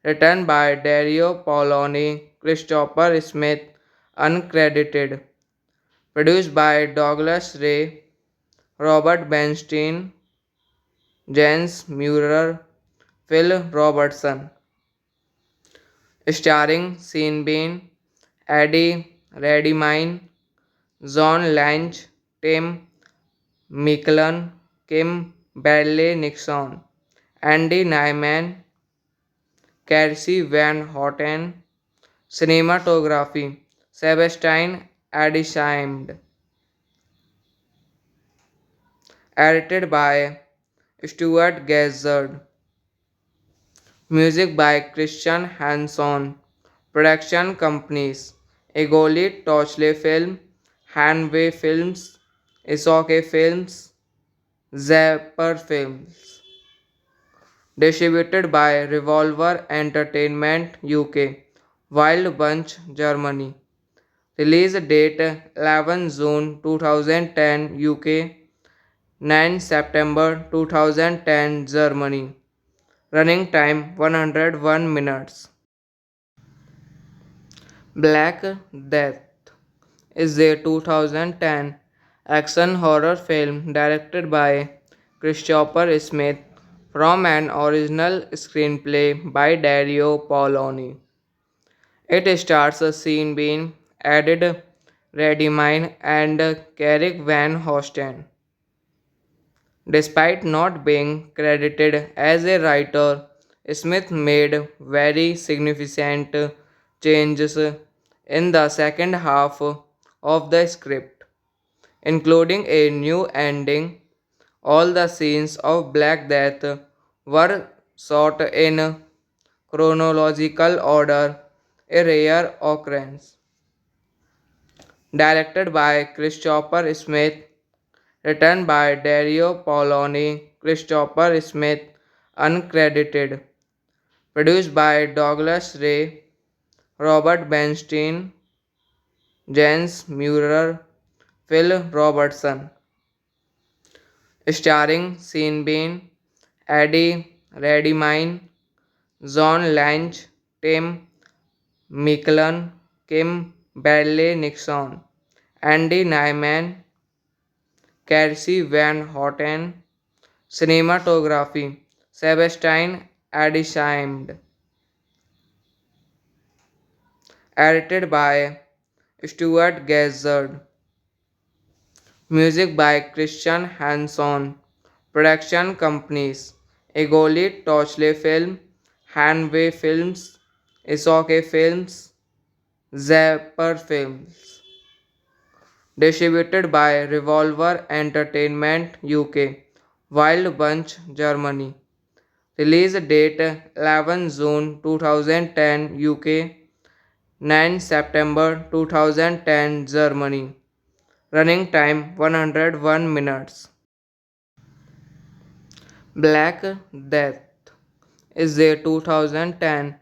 written by Dario Paoloni, Christopher Smith, uncredited, produced by Douglas Ray, Robert Bernstein, Jens Mueller, Phil Robertson, starring Sean Bean, Eddie Redmayne, John Lange, Tim Micklin, Kim Bradley Nixon, Andy Nyman, Kelsey Van Houten, cinematography, Sebastian Adisham, edited by Stuart Gazzard, music by Christian Hanson, production companies Egoli Touchley Film, Hanway Films, Isoke Films, Zapper Films, distributed by Revolver Entertainment UK, Wild Bunch Germany. Release date 11 June 2010 UK, 9 September 2010 Germany. Running time 101 minutes. Black Death is a 2010 action horror film directed by Christopher Smith from an original screenplay by Dario Paoloni. It stars Sean Bean, Ed Redmayne, and Carrick Van Hosten. Despite not being credited as a writer, Smith made very significant changes in the second half of the script, including a new ending. All the scenes of Black Death were shot in chronological order, a rare occurrence. Directed by Christopher Smith, written by Dario Paoloni, Christopher Smith, uncredited. Produced by Douglas Ray, Robert Bernstein, Jens Mueller, Phil Robertson. Starring Sean Bean, Eddie Redmayne, John Lange, Tim Micklin, Kim Bradley Nixon, Andy Nyman, Kelsey Van Houten. Cinematography Sebastian Adishaimed. Edited by Stuart Gazzard. Music by Christian Hanson. Production companies Egoli Touchley Film, Hanway Films, Isoke Films, Zapper Films. Distributed by Revolver Entertainment UK, Wild Bunch Germany. Release date 11 June 2010 UK, 9 September 2010 Germany. Running time 101 minutes. Black Death is a 2010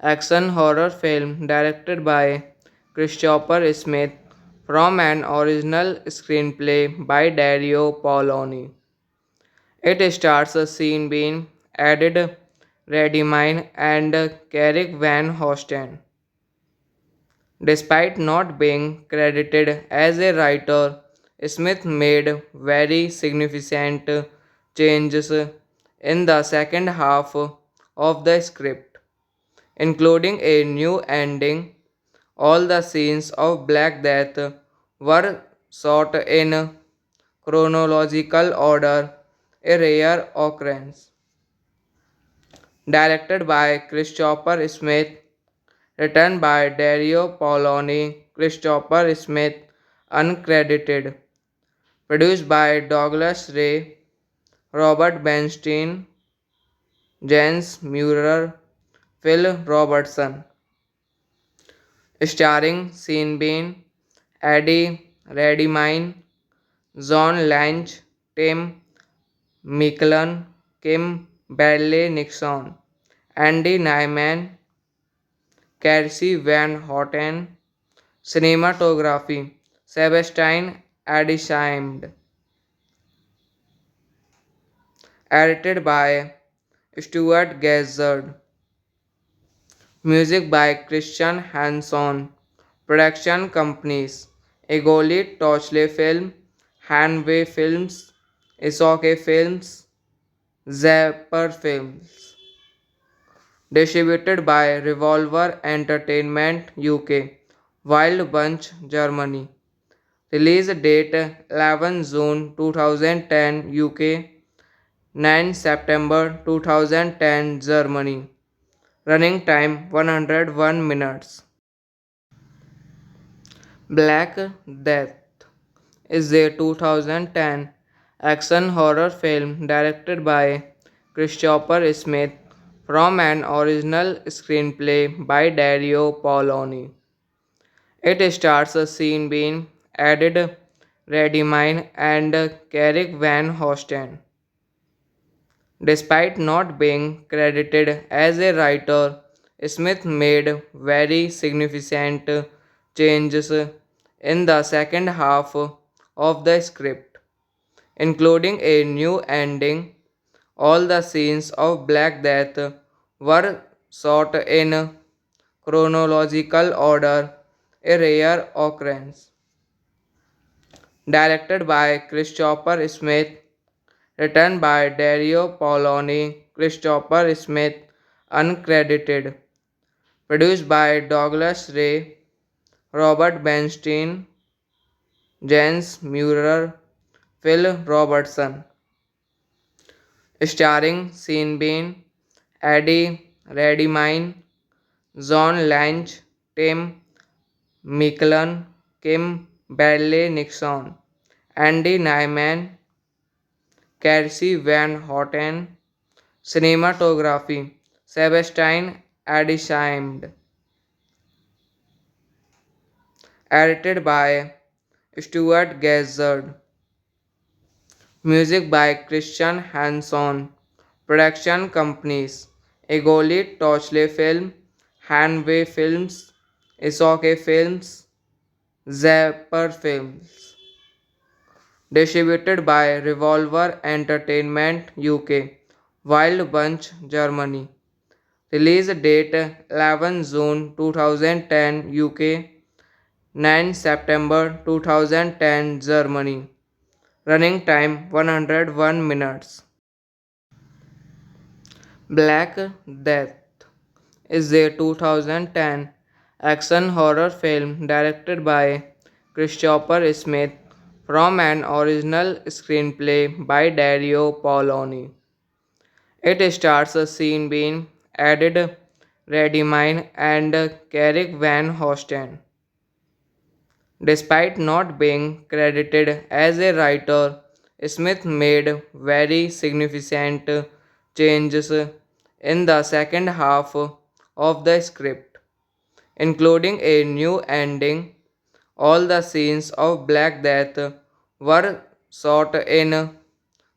action horror film directed by Christopher Smith from an original screenplay by Dario Paoloni. It stars Sean Bean, Ed Redmayne, and Carrick Van Hosten. Despite not being credited as a writer, Smith made very significant changes in the second half of the script, including a new ending. All the scenes of Black Death were shot in chronological order, a rare occurrence. Directed by Christopher Smith, written by Dario Paoloni, Christopher Smith, uncredited. Produced by Douglas Ray, Robert Bernstein, Jens Mueller, Phil Robertson. Starring Sean Bean, Eddie Redmayne, John Lange, Tim Micklin, Kim Bradley Nixon, Andy Nyman, Kelsey Van Houten. Cinematography Sebastian Adishaimed. Edited by Stuart Gazzard. Music by Christian Hanson. Production companies Egoli Touchley Film, Hanway Films, Isoke Films, Zapper Films. Distributed by Revolver Entertainment UK, Wild Bunch Germany. Release date 11 June 2010 UK, 9 September 2010 Germany. Running time 101 minutes. Black Death is a 2010 action horror film directed by Christopher Smith from an original screenplay by Dario Paoloni. It stars Sean Bean, Ed Redmayne, and Carrick Van Hosten. Despite not being credited as a writer, Smith made very significant changes in the second half of the script, including a new ending. All the scenes of Black Death were shot in chronological order, a rare occurrence. Directed by Christopher Smith, written by Dario Paoloni, Christopher Smith, uncredited. Produced by Douglas Ray, Robert Bernstein, James Muir, Phil Robertson. Starring Sean Bean, Eddie Redmayne, John Lange, Tim Micklin, Kim Bradley Nixon, Andy Nyman, Kelsey Van Houten. Cinematography Sebastian Adishaimed. Edited by Stuart Gazzard. Music by Christian Hanson. Production companies Egoli Touchley Film, Hanway Films, Isoke Films, Zapper Films. Distributed by Revolver Entertainment UK, Wild Bunch, Germany. Release date 11 June 2010 UK, 9 September 2010 Germany. Running time 101 minutes. Black Death is a 2010 action horror film directed by Christopher Smith from an original screenplay by Dario Paoloni. It stars Sean Bean, Ed Redmayne, and Carrick Van Hosten. Despite not being credited as a writer, Smith made very significant changes in the second half of the script, including a new ending. All the scenes of Black Death were shot in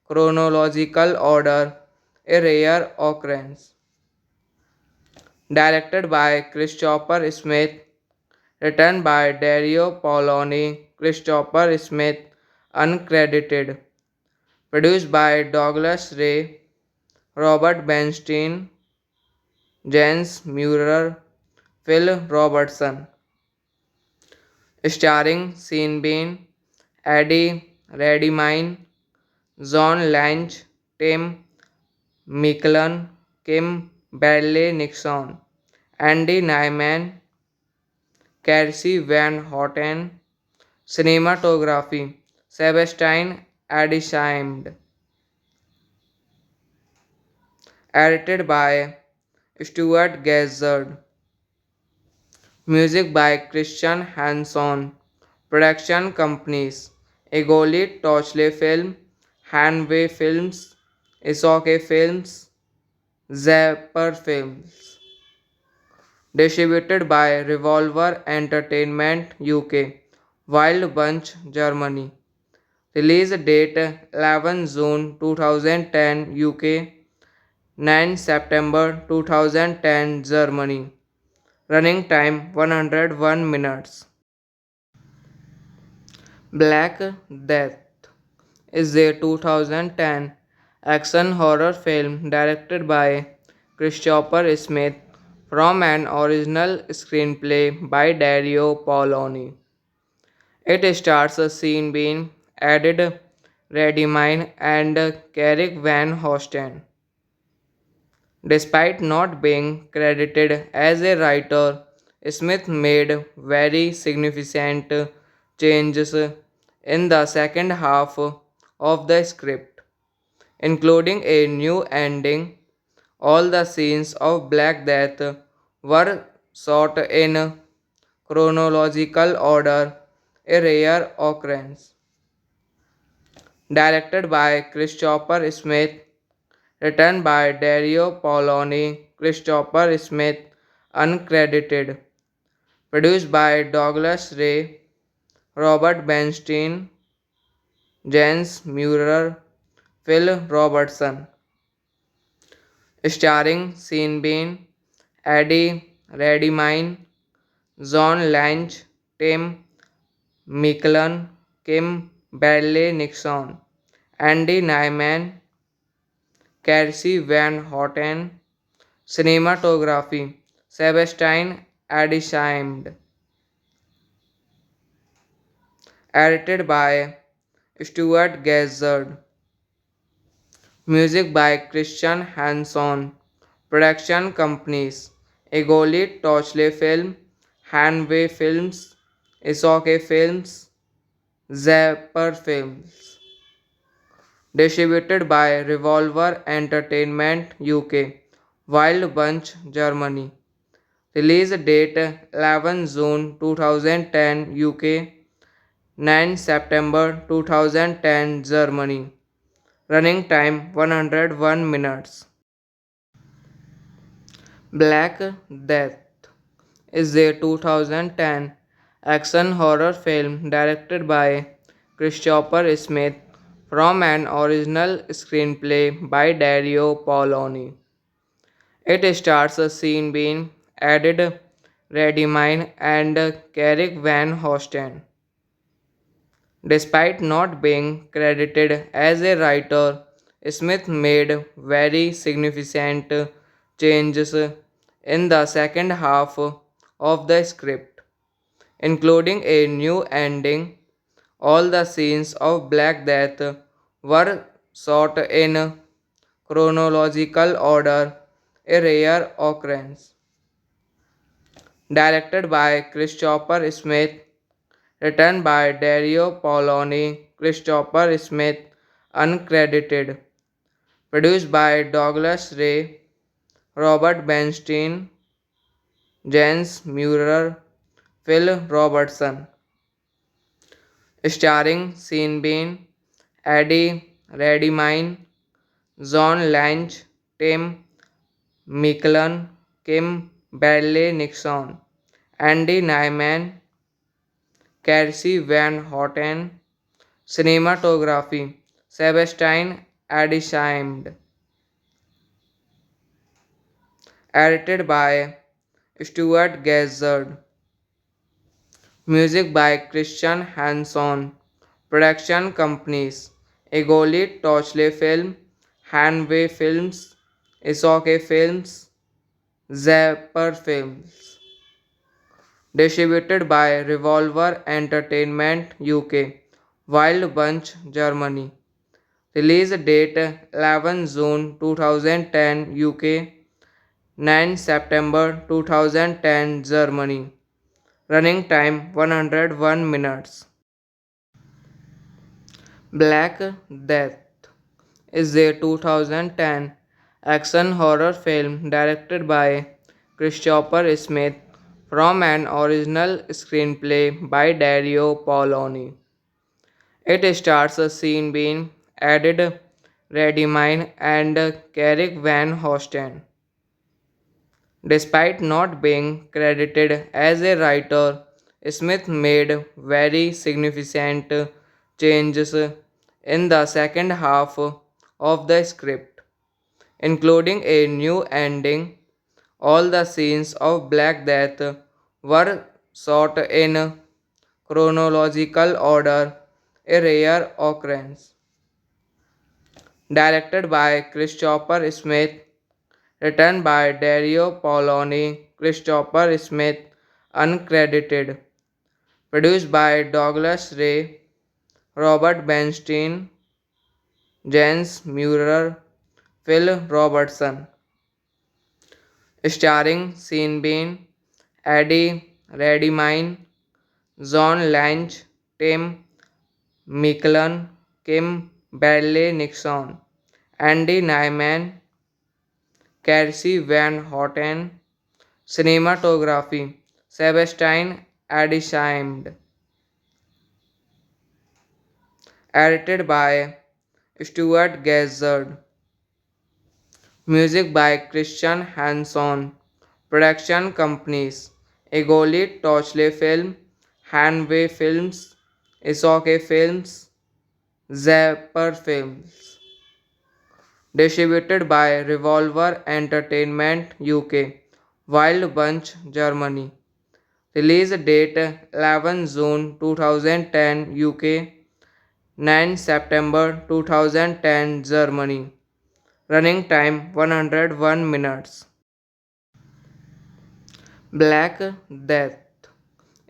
chronological order, a rare occurrence. Directed by Christopher Smith, written by Dario Paoloni, Christopher Smith, uncredited. Produced by Douglas Ray, Robert Bernstein, James Muir, Phil Robertson. Starring Sean Bean, Eddie Redmayne, John Lange, Tim Micklin, Kim Bradley Nixon, Andy Nyman, Kelsey Van Houten. Cinematography Sebastian Adishaimed. Edited by Stuart Gazzard. Music by Christian Hanson. Production companies Egoli Touchley Film, Hanway Films, Isoke Films, Zapper Films. Distributed by Revolver Entertainment UK, Wild Bunch, Germany. Release date 11 June 2010 UK, 9 September 2010 Germany. Running time 101 minutes. Black Death is a 2010 action horror film directed by Christopher Smith from an original screenplay by Dario Paoloni. It stars Sean Bean, Ed Redmayne, and Carrick Van Hosten. Despite not being credited as a writer, Smith made very significant changes in the second half of the script, including a new ending. All the scenes of Black Death were shot in chronological order, a rare occurrence. directed by Christopher Smith, written by Dario Paoloni, Christopher Smith, uncredited, produced by Douglas Ray, Robert Bernstein, Jens Mueller, Phil Robertson, starring Sean Bean, Eddie Redmayne, John Lange, Tim Micklin, Kim Bradley Nixon, Andy Nyman, Kelsey Van Houten, cinematography, Sebastian Adisham, edited by Stuart Gazzard, music by Christian Hanson, production companies, Egoli Touchley Film, Hanway Films, Isoke Films, Zapper Films. Distributed by Revolver Entertainment UK, Wild Bunch, Germany. Release date 11 June 2010 UK, 9 September 2010 Germany. Running time 101 minutes. Black Death is a 2010 action horror film directed by Christopher Smith from an original screenplay by Dario Paoloni. It stars Sean Bean, Ed Redmayne, and Carrick Van Hosten. Despite not being credited as a writer, Smith made very significant changes in the second half of the script, including a new ending. All the scenes of Black Death were shot in chronological order, a rare occurrence. Directed by Christopher Smith, written by Dario Paoloni, Christopher Smith, uncredited, produced by Douglas Ray, Robert Bernstein, Jens Mueller, Phil Robertson, starring Sean Bean, Eddie Redmayne, John Lange, Tim Micklin, Kim Bradley Nixon, Andy Nyman, Kelsey Van Houten, cinematography, Sebastian Adisham, edited by Stuart Gazzard, music by Christian Hanson, production companies, Egoli Touchley Film, Hanway Films, Isoke Films, Zapper Films. Distributed by Revolver Entertainment UK, Wild Bunch, Germany. Release date 11 June 2010 UK, 9 September 2010 Germany. Running time 101 minutes. Black Death is a 2010 action horror film directed by Christopher Smith from an original screenplay by Dario Paoloni. It stars Sean Bean, Ed Redmayne, and Carrick Van Hosten. Despite not being credited as a writer, Smith made very significant changes in the second half of the script, including a new ending. All the scenes of Black Death were shot in chronological order, a rare occurrence. Directed by Christopher Smith, written by Dario Paoloni, Christopher Smith, uncredited, produced by Douglas Ray, Robert Bernstein, Jens Mueller, Phil Robertson, starring Sean Bean, Eddie Redmayne, John Lange, Tim Micklin, Kim Bradley Nixon, Andy Nyman, Kelsey Van Houten, cinematography, Sebastian Adisham, edited by Stuart Gazzard. Music by Christian Hanson. Production companies Egoli Touchley Film, Hanway Films, Isoke Films, Zapper Films. Distributed by Revolver Entertainment UK, Wild Bunch Germany. Release date 11 June 2010 UK, 9 September 2010 Germany. Running time 101 minutes. Black Death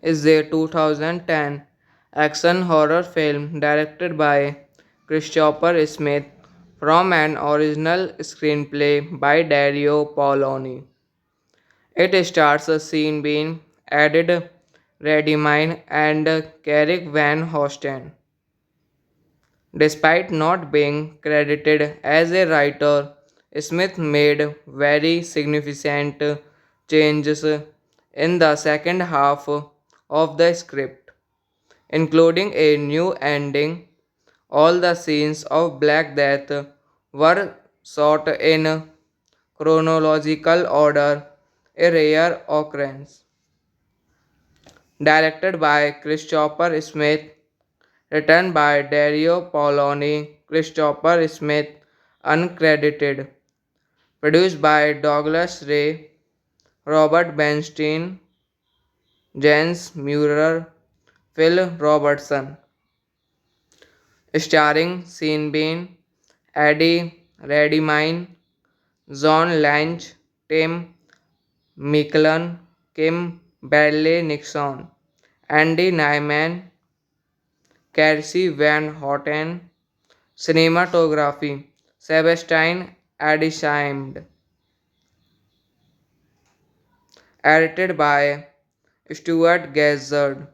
is a 2010 action horror film directed by Christopher Smith from an original screenplay by Dario Paoloni. It stars Sean Bean, Ed Redmayne, and Carrick Van Hosten. Despite not being credited as a writer, Smith made very significant changes in the second half of the script, including a new ending. All the scenes of Black Death were shot in chronological order, a rare occurrence. Directed by Christopher Smith, written by Dario Paoloni, Christopher Smith, uncredited. Produced by Douglas Ray, Robert Bernstein, Jens Mueller, Phil Robertson. Starring Sean Bean, Eddie Redmayne, John Lange, Tim Micklin, Kim Bradley Nixon, Andy Nyman, Kelsey Van Houten. Cinematography Sebastian Adishaimed. Edited by Stuart Gazzard.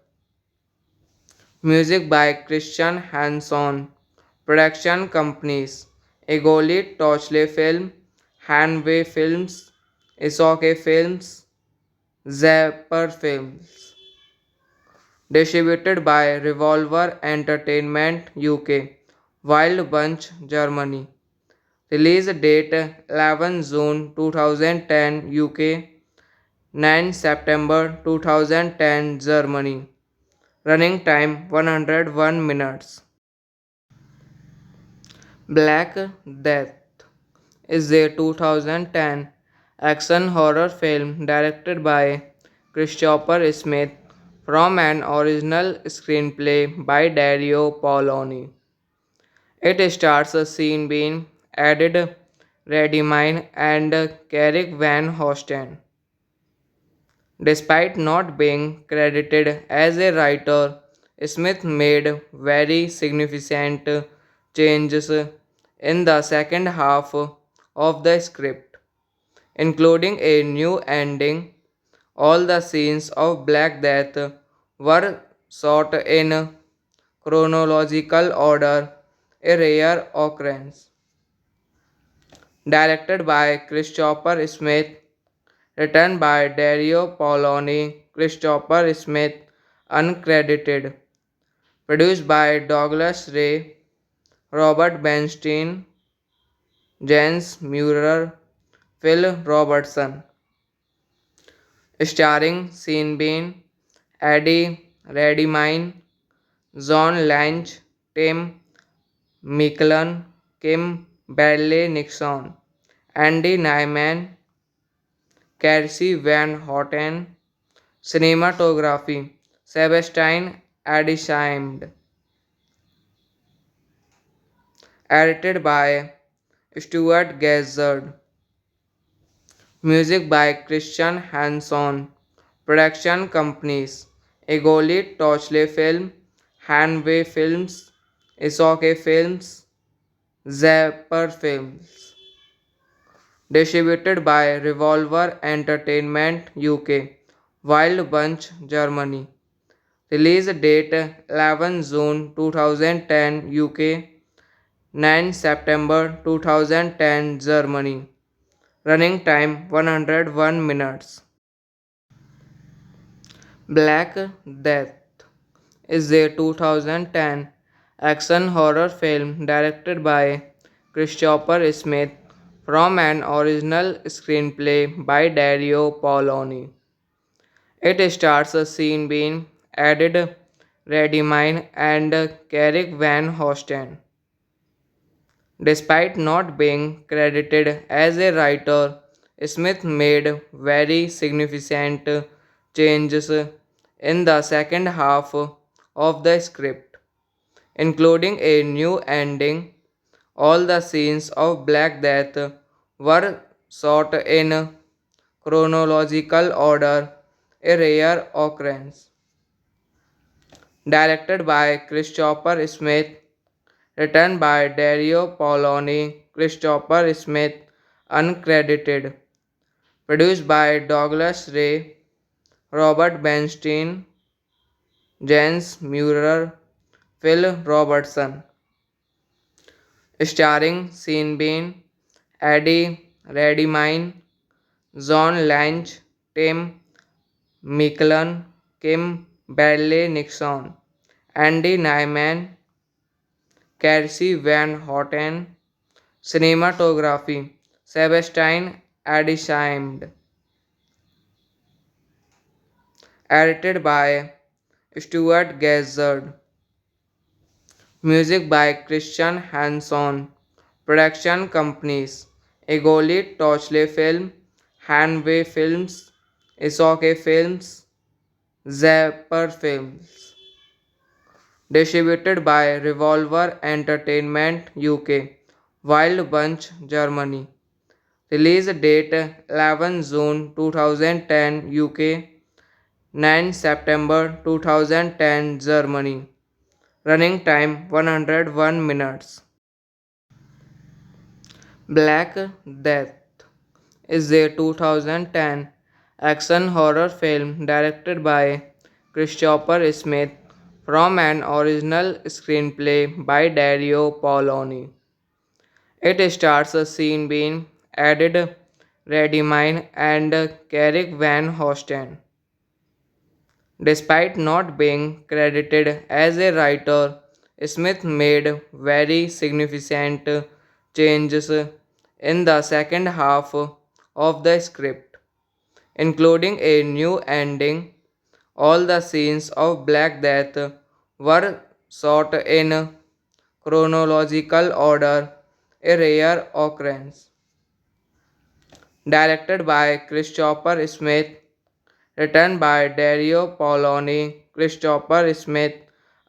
Music by Christian Hanson. Production companies Egoli Touchley Film, Hanway Films, Isoke Films, Zapper Films. Distributed by Revolver Entertainment UK, Wild Bunch Germany. Release date 11 June 2010 UK, 9 September 2010 Germany. Running time 101 minutes. Black Death is a 2010 action horror film directed by Christopher Smith from an original screenplay by Dario Paoloni. It stars Sean Bean, Ed Redmayne, and Carrick Van Hosten. Despite not being credited as a writer, Smith made very significant changes in the second half of the script, including a new ending. All the scenes of Black Death were shot in chronological order, a rare occurrence. Directed by Christopher Smith, written by Dario Paoloni, Christopher Smith, uncredited. Produced by Douglas Ray, Robert Bernstein, Jens Mueller, Phil Robertson. Starring Sean Bean, Eddie Redmayne, John Lange, Tim Micklin, Kim Bradley Nixon, Andy Nyman, Kelsey Van Houten. Cinematography Sebastian Adishaimed. Edited by Stuart Gazzard. Music by Christian Hanson. Production companies Egoli Touchley Film, Hanway Films, Isoke Films, Zapper Films. Distributed by Revolver Entertainment UK, Wild Bunch Germany. Release date 11 June 2010 UK, 9 September 2010 Germany. Running time 101 minutes. Black Death is a 2010 action horror film directed by Christopher Smith from an original screenplay by Dario Paoloni. It stars Sean Bean, Ed Redmayne, and Carrick Van Hosten. Despite not being credited as a writer, Smith made very significant changes in the second half of the script, including a new ending. All the scenes of Black Death were shot in chronological order, a rare occurrence. Directed by Christopher Smith, written by Dario Paoloni, Christopher Smith, uncredited. Produced by Douglas Ray, Robert Bernstein, James Muir, Phil Robertson. Starring Sean Bean, Eddie Redmayne, John Lange, Tim Micklin, Kim Bradley Nixon, Andy Nyman, Kelsey Van Houten. Cinematography Sebastian Adishaimed. Edited by Stuart Gazzard. Music by Christian Hanson. Production companies Egoli Touchley Film, Hanway Films, Isoke Films, Zapper Films. Distributed by Revolver Entertainment UK, Wild Bunch, Germany. Release date 11 June 2010 UK, 9 September 2010 Germany. Running time 101 minutes. Black Death is a 2010 action horror film directed by Christopher Smith from an original screenplay by Dario Paoloni. It stars Sean Bean, Ed Redmayne, and Carrick Van Hosten. Despite not being credited as a writer, Smith made very significant changes in the second half of the script, including a new ending. All the scenes of Black Death were shot in chronological order, a rare occurrence. Directed by Christopher Smith, written by Dario Paoloni, Christopher Smith,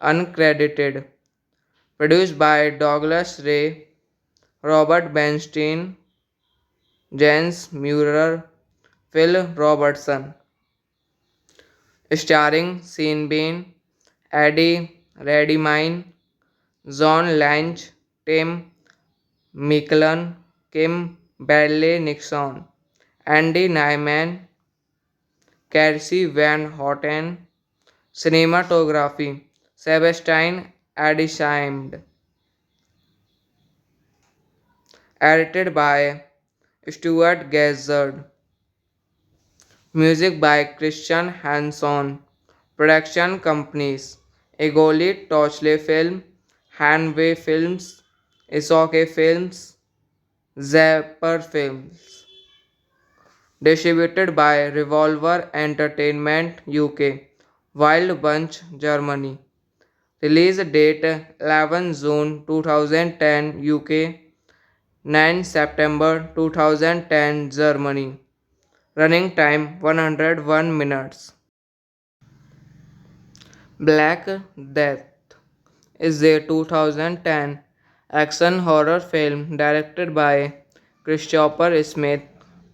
uncredited. Produced by Douglas Ray, Robert Bernstein, James Muir, Phil Robertson. Starring Sean Bean, Eddie Redmayne, John Lange, Tim Micklin, Kim Bradley Nixon, Andy Nyman, Kelsey Van Houten. Cinematography Sebastian Adishaimed. Edited by Stuart Gazzard. Music by Christian Hanson. Production companies Egoli Touchley Film, Hanway Films, Isoke Films, Zapper Films. Distributed by Revolver Entertainment UK, Wild Bunch, Germany. Release date 11 June 2010 UK, 9 September 2010 Germany. Running time 101 minutes. Black Death is a 2010 action horror film directed by Christopher Smith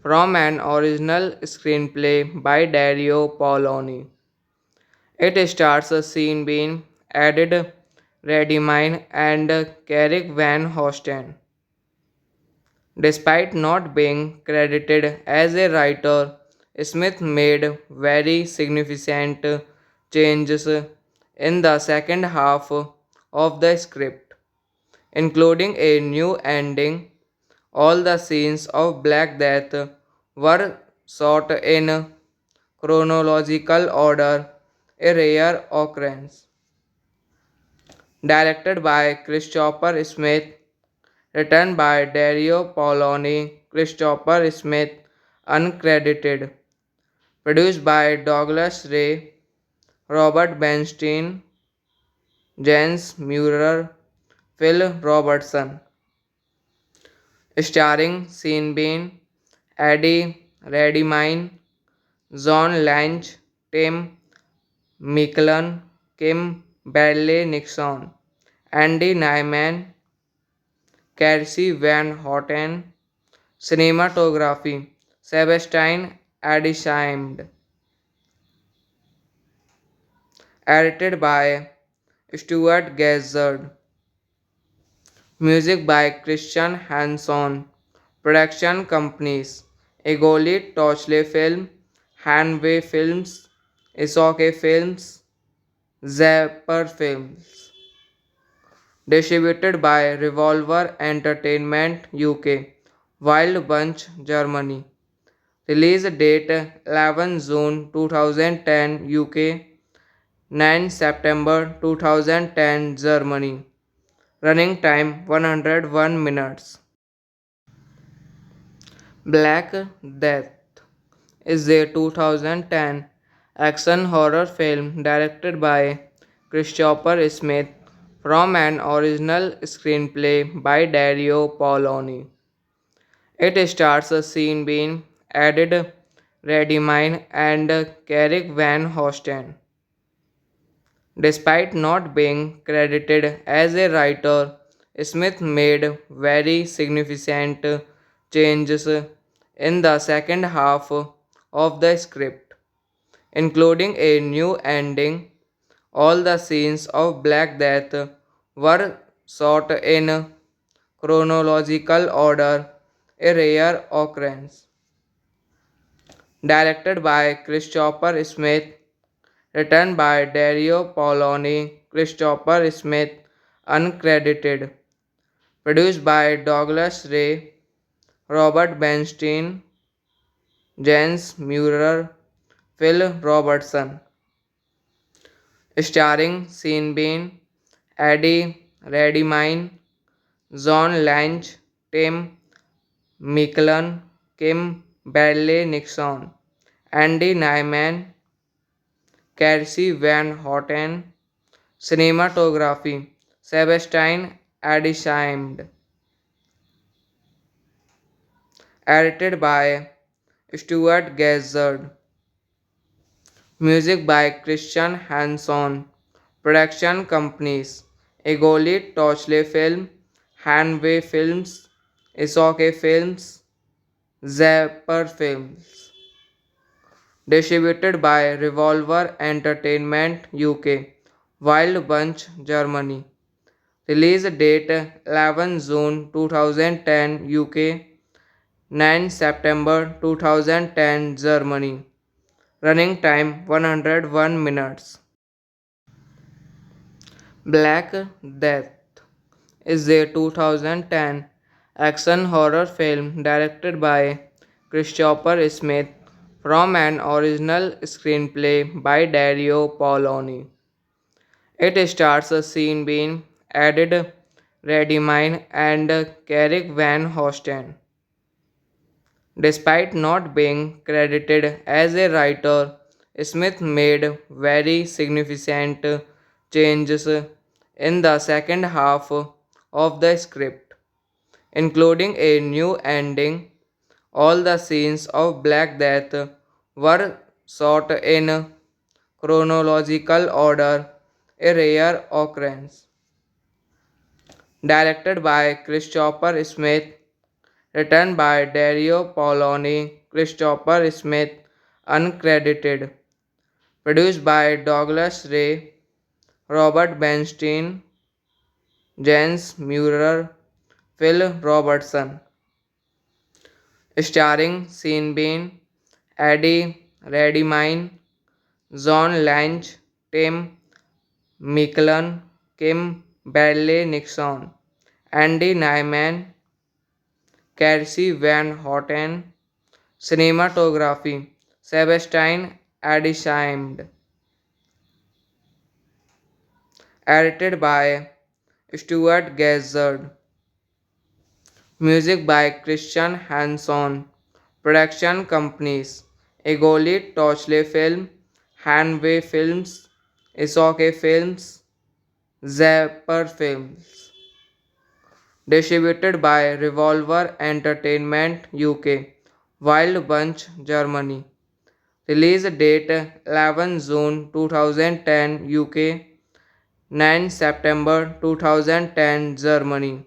from an original screenplay by Dario Paoloni. It stars Sean Bean, Ed Redmayne, and Carrick Van Hosten. Despite not being credited as a writer, Smith made very significant changes in the second half of the script, including a new ending. All the scenes of Black Death were shot in chronological order, a rare occurrence. directed by Christopher Smith, written by Dario Paoloni, Christopher Smith, uncredited, produced by Douglas Ray, Robert Bernstein, Jens Mueller, Phil Robertson, starring Sean Bean, Eddie Redmayne, John Lange, Tim Micklin, Kim Bradley Nixon, Andy Nyman, Kelsey Van Houten, cinematography, Sebastian Adisham, edited by Stuart Gazzard, music by Christian Hanson, production companies, Egoli Touchley Film, Hanway Films, Isoke Films, Zapper Films. Distributed by Revolver Entertainment UK, Wild Bunch, Germany. Release date 11 June 2010 UK, 9 September 2010 Germany. Running time 101 minutes. Black Death is a 2010 action horror film directed by Christopher Smith from an original screenplay by Dario Paoloni. It stars Sean Bean, Ed Redmayne, and Carrick Van Hosten. Despite not being credited as a writer, Smith made very significant changes in the second half of the script, including a new ending. All the scenes of Black Death were shot in chronological order, a rare occurrence. Directed by Christopher Smith, written by Dario Paoloni, Christopher Smith, uncredited, produced by Douglas Ray, Robert Bernstein, Jens Mueller, Phil Robertson, starring Sean Bean, Eddie Redmayne, John Lange, Tim Micklin, Kim Bradley Nixon, Andy Nyman, Kelsey Van Houten, cinematography, Sebastian Adisham, edited by Stuart Gazzard, music by Christian Hanson, production companies, Egoli Touchley Film, Hanway Films, Isoke Films, Zapper Films. Distributed by Revolver Entertainment UK, Wild Bunch, Germany. Release date 11 June 2010 UK, 9 September 2010 Germany. Running time 101 minutes. Black Death is a 2010 action horror film directed by Christopher Smith from an original screenplay by Dario Paoloni. It stars Sean Bean, Ed Redmayne, and Carrick Van Hosten. Despite not being credited as a writer, Smith made very significant changes in the second half of the script, including a new ending. All the scenes of Black Death were shot in chronological order, a rare occurrence. Directed by Christopher Smith, written by Dario Paoloni, Christopher Smith, uncredited, produced by Douglas Ray, Robert Bernstein, Jens Mueller, Phil Robertson, starring Sean Bean, Eddie Redmayne, John Lange, Tim Micklin, Kim Bradley Nixon, Andy Nyman, Kelsey Van Houten, cinematography, Sebastian Adisham, edited by Stuart Gazzard, music by Christian Hanson, production companies Egoli Touchley Film, Hanway Films, Isoke Films, Zapper Films, distributed by Revolver Entertainment UK, Wild Bunch Germany. Release date 11 June 2010 UK, 9 September 2010 Germany.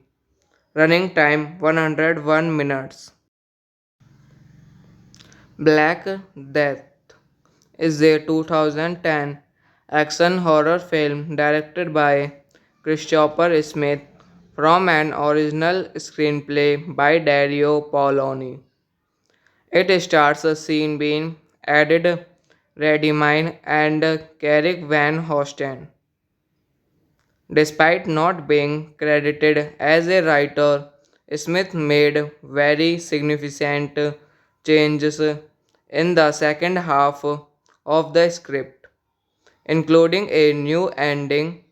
Running time 101 minutes. Black Death is a 2010 action horror film directed by Christopher Smith from an original screenplay by Dario Paoloni. It stars Sean Bean, Ed Redmayne, and Carrick Van Hosten. Despite not being credited as a writer, Smith made very significant changes in the second half of the script, including a new ending.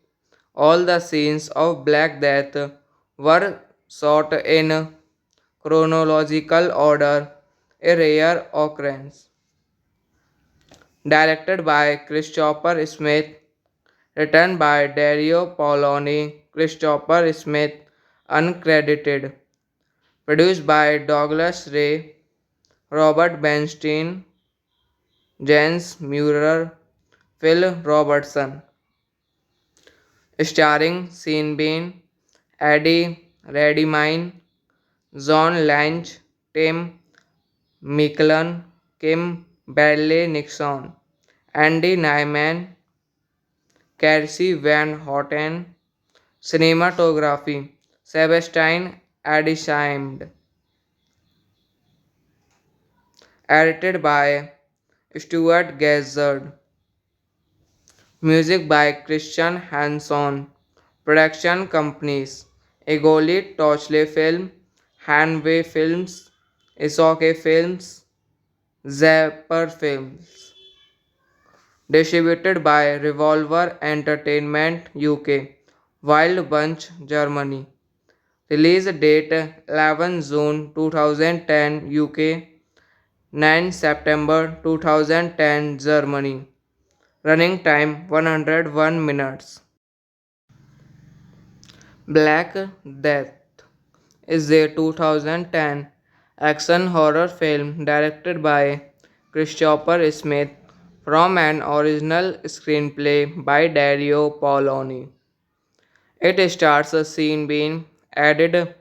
All the scenes of Black Death were shot in chronological order, a rare occurrence. Directed by Christopher Smith, written by Dario Paoloni, Christopher Smith, uncredited. Produced by Douglas Ray, Robert Bernstein, Jens Mueller, Phil Robertson. Starring Sean Bean, Eddie Redmayne, John Lange, Tim Micklin, Kim Bradley Nixon, Andy Nyman, Kelsey Van Houten. Cinematography Sebastian Adishaimed. Edited by Stuart Gazzard. Music by Christian Hanson. Production companies Egoli Touchley Film, Hanway Films, Isoke Films, Zapper Films. Distributed by Revolver Entertainment UK, Wild Bunch Germany. Release date 11 June 2010 UK, 9 September 2010 Germany. Running time 101 minutes. Black Death is a 2010 action horror film directed by Christopher Smith from an original screenplay by Dario Paoloni. It stars Sean Bean, Ed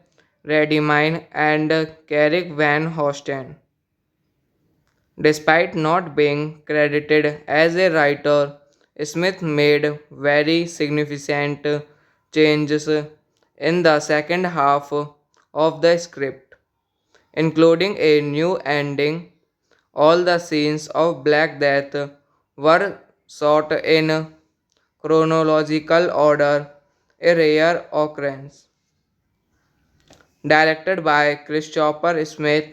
Redmayne, and Carrick Van Hosten. Despite not being credited as a writer, Smith made very significant changes in the second half of the script, including a new ending. All the scenes of Black Death were shot in chronological order, a rare occurrence. Directed by Christopher Smith,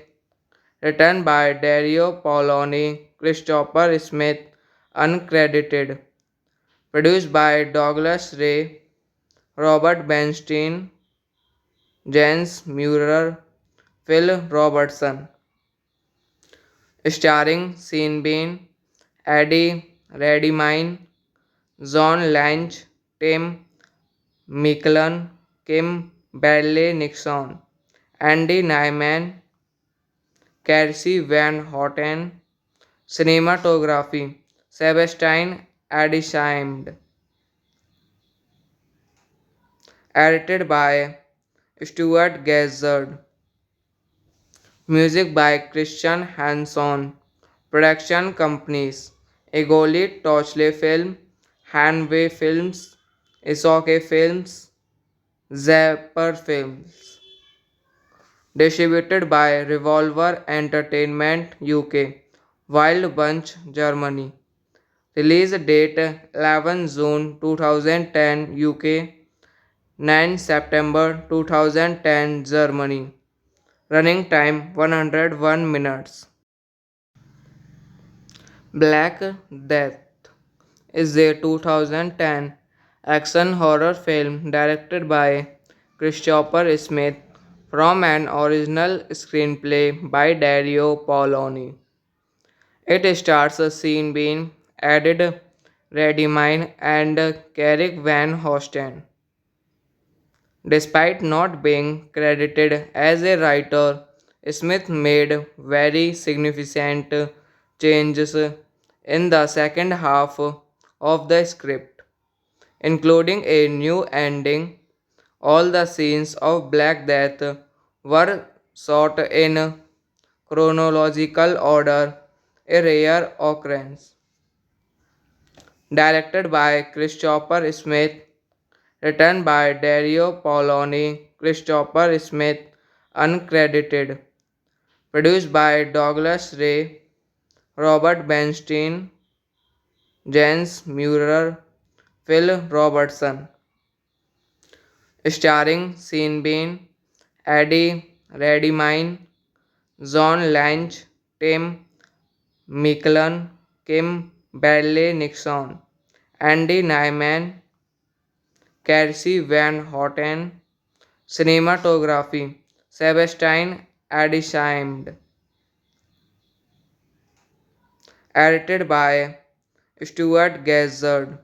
written by Dario Paoloni, Christopher Smith, uncredited. Produced by Douglas Ray, Robert Bernstein, Jens Mueller, Phil Robertson. Starring Sean Bean, Eddie Redmayne, John Lange, Tim Micklin, Kim Bradley Nixon, Andy Nyman, Kelsey Van Houten. Cinematography Sebastian Adishaimed. Edited by Stuart Gazzard. Music by Christian Hanson. Production companies Egoli Touchley Film, Hanway Films, Isoke Films, Zapper Films. Distributed by Revolver Entertainment UK, Wild Bunch Germany. Release date 11 June 2010 UK, 9 September 2010 Germany. Running time 101 minutes. Black Death is a 2010 action horror film directed by Christopher Smith from an original screenplay by Dario Paoloni. It stars Sean Bean, Ed Redmayne, and Carrick Van Hosten. Despite not being credited as a writer, Smith made very significant changes in the second half of the script, including a new ending. All the scenes of Black Death were shot in chronological order, a rare occurrence. Directed by Christopher Smith, written by Dario Paoloni, Christopher Smith, uncredited. Produced by Douglas Ray, Robert Bernstein, James Muir, Phil Robertson. Starring Sean Bean, Eddie Redmayne, John Lange, Tim Micklin, Kim Bradley Nixon, Andy Nyman, Kelsey Van Houten. Cinematography Sebastian Adisham. Edited by Stuart Gazzard.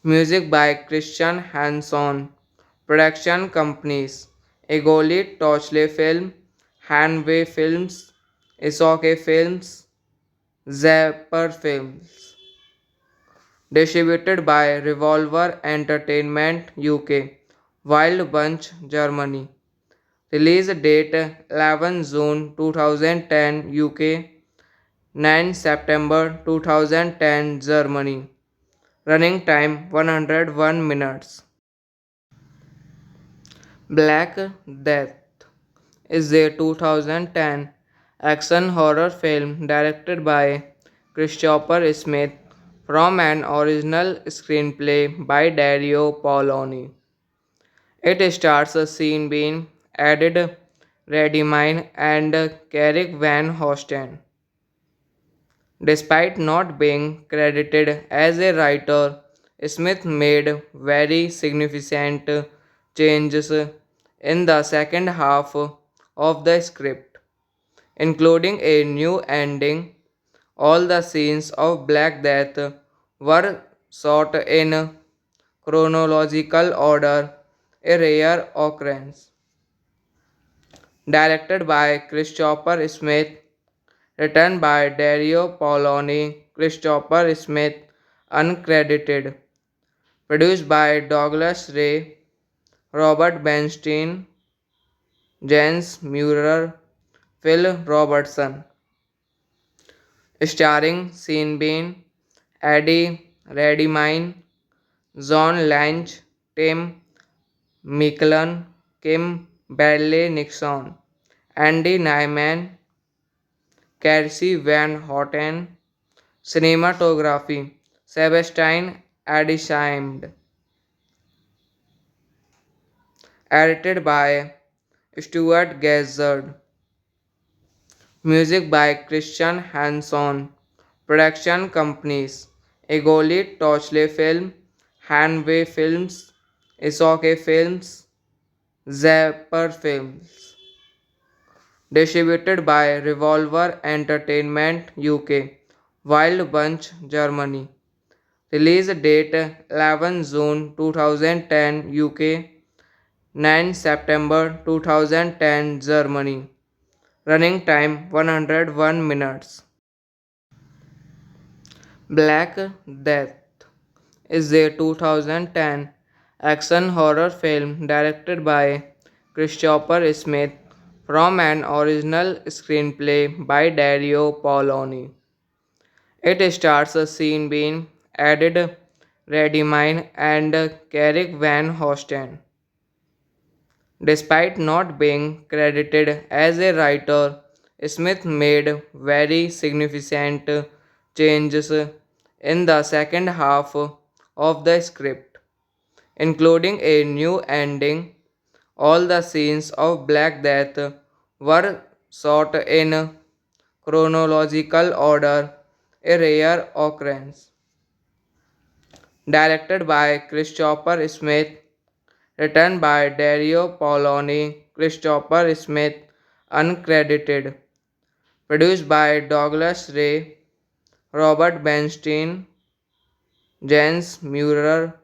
Music by Christian Hanson. Production companies Egoli Touchley Film, Hanway Films, Isoke Films, Zapper Films. Distributed by Revolver Entertainment UK, Wild Bunch, Germany. Release date 11 June 2010 UK, 9 September 2010 Germany. Running time 101 minutes. Black Death is a 2010 action horror film directed by Christopher Smith from an original screenplay by Dario Paoloni. It stars Sean Bean, Ed Redmayne, and Carrick Van Hosten. Despite not being credited as a writer, Smith made very significant changes in the second half of the script, including a new ending. All the scenes of Black Death were shot in chronological order, a rare occurrence. Directed by Christopher Smith, written by Dario Paoloni, Christopher Smith, uncredited. Produced by Douglas Ray, Robert Bernstein, James Muir, Phil Robertson. Starring Sean Bean, Eddie Redmayne, John Lange, Tim Micklin, Kim Bradley Nixon, Andy Nyman, Kelsey Van Houten. Cinematography Sebastian Adisham. Edited by Stuart Gazzard. Music by Christian Hanson. Production companies Egoli Touchley Film, Hanway Films, Isoke Films, Zapper Films. Distributed by Revolver Entertainment UK, Wild Bunch, Germany. Release date 11 June 2010 UK, 9 September 2010 Germany. Running time 101 minutes. Black Death is a 2010 action horror film directed by Christopher Smith from an original screenplay by Dario Paoloni. It stars Sean Bean, Ed Redmayne, and Carrick Van Hosten. Despite not being credited as a writer, Smith made very significant changes in the second half of the script, including a new ending. All the scenes of Black Death were shot in chronological order, a rare occurrence. Directed by Christopher Smith, written by Dario Paoloni, Christopher Smith, uncredited. Produced by Douglas Ray, Robert Bernstein, Jens Mueller,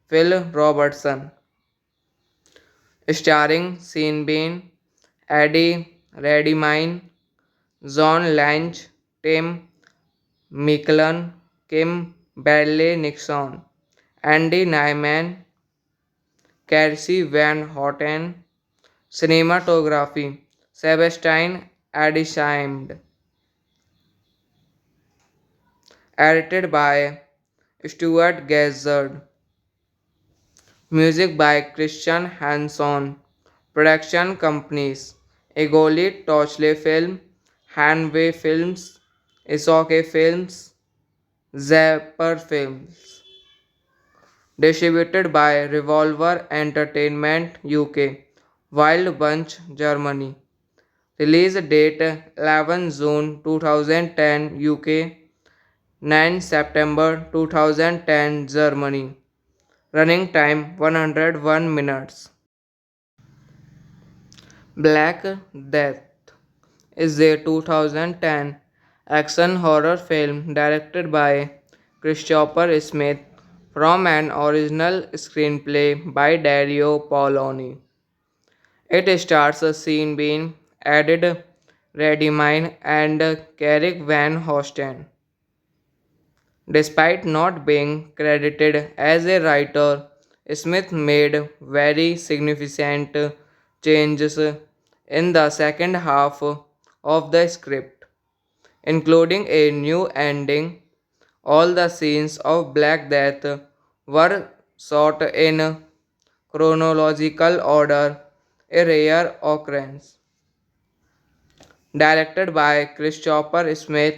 Phil Robertson. Starring Sean Bean, Eddie Redmayne, John Lange, Tim Micklin, Kim Bradley Nixon, Andy Nyman, Kelsey Van Houten. Cinematography Sebastian Adisham. Edited by Stuart Gazzard. Music by Christian Hanson. Production companies Egoli Touchley Film, Hanway Films, Isoke Films, Zapper Films. Distributed by Revolver Entertainment UK, Wild Bunch, Germany. Release date 11 June 2010 UK, 9 September 2010 Germany. Running time 101 minutes. Black Death is a 2010 action horror film directed by Christopher Smith from an original screenplay by Dario Paoloni. It stars Sean Bean, Ed Redmayne, and Carrick Van Hosten. Despite not being credited as a writer, Smith made very significant changes in the second half of the script, including a new ending. All the scenes of Black Death were shot in chronological order, a rare occurrence. Directed by Christopher Smith,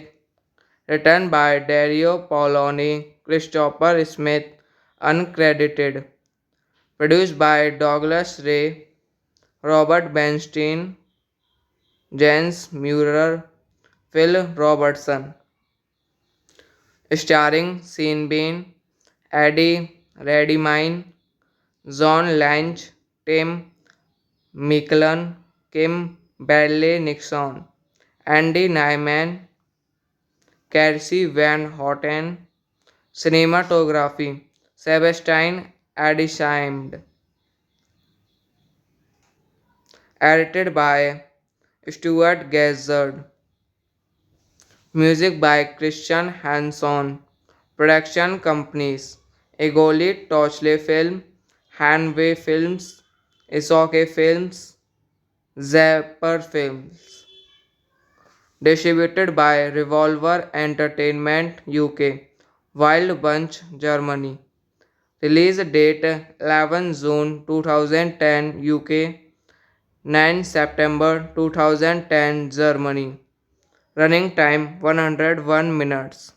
written by Dario Paoloni, Christopher Smith, uncredited. Produced by Douglas Ray, Robert Bernstein, Jens Mueller, Phil Robertson. Starring Sean Bean, Eddie Redmayne, John Lange, Tim Micklin, Kim Bradley Nixon, Andy Nyman, Kelsey Van Houten. Cinematography Sebastian Adisham. Edited by Stuart Gazzard. Music by Christian Hanson. Production companies Egoli Touchley Film, Hanway Films, Isoke Films, Zapper Films. Distributed by Revolver Entertainment UK, Wild Bunch, Germany. Release date 11 June 2010 UK, 9 September 2010 Germany. Running time 101 minutes.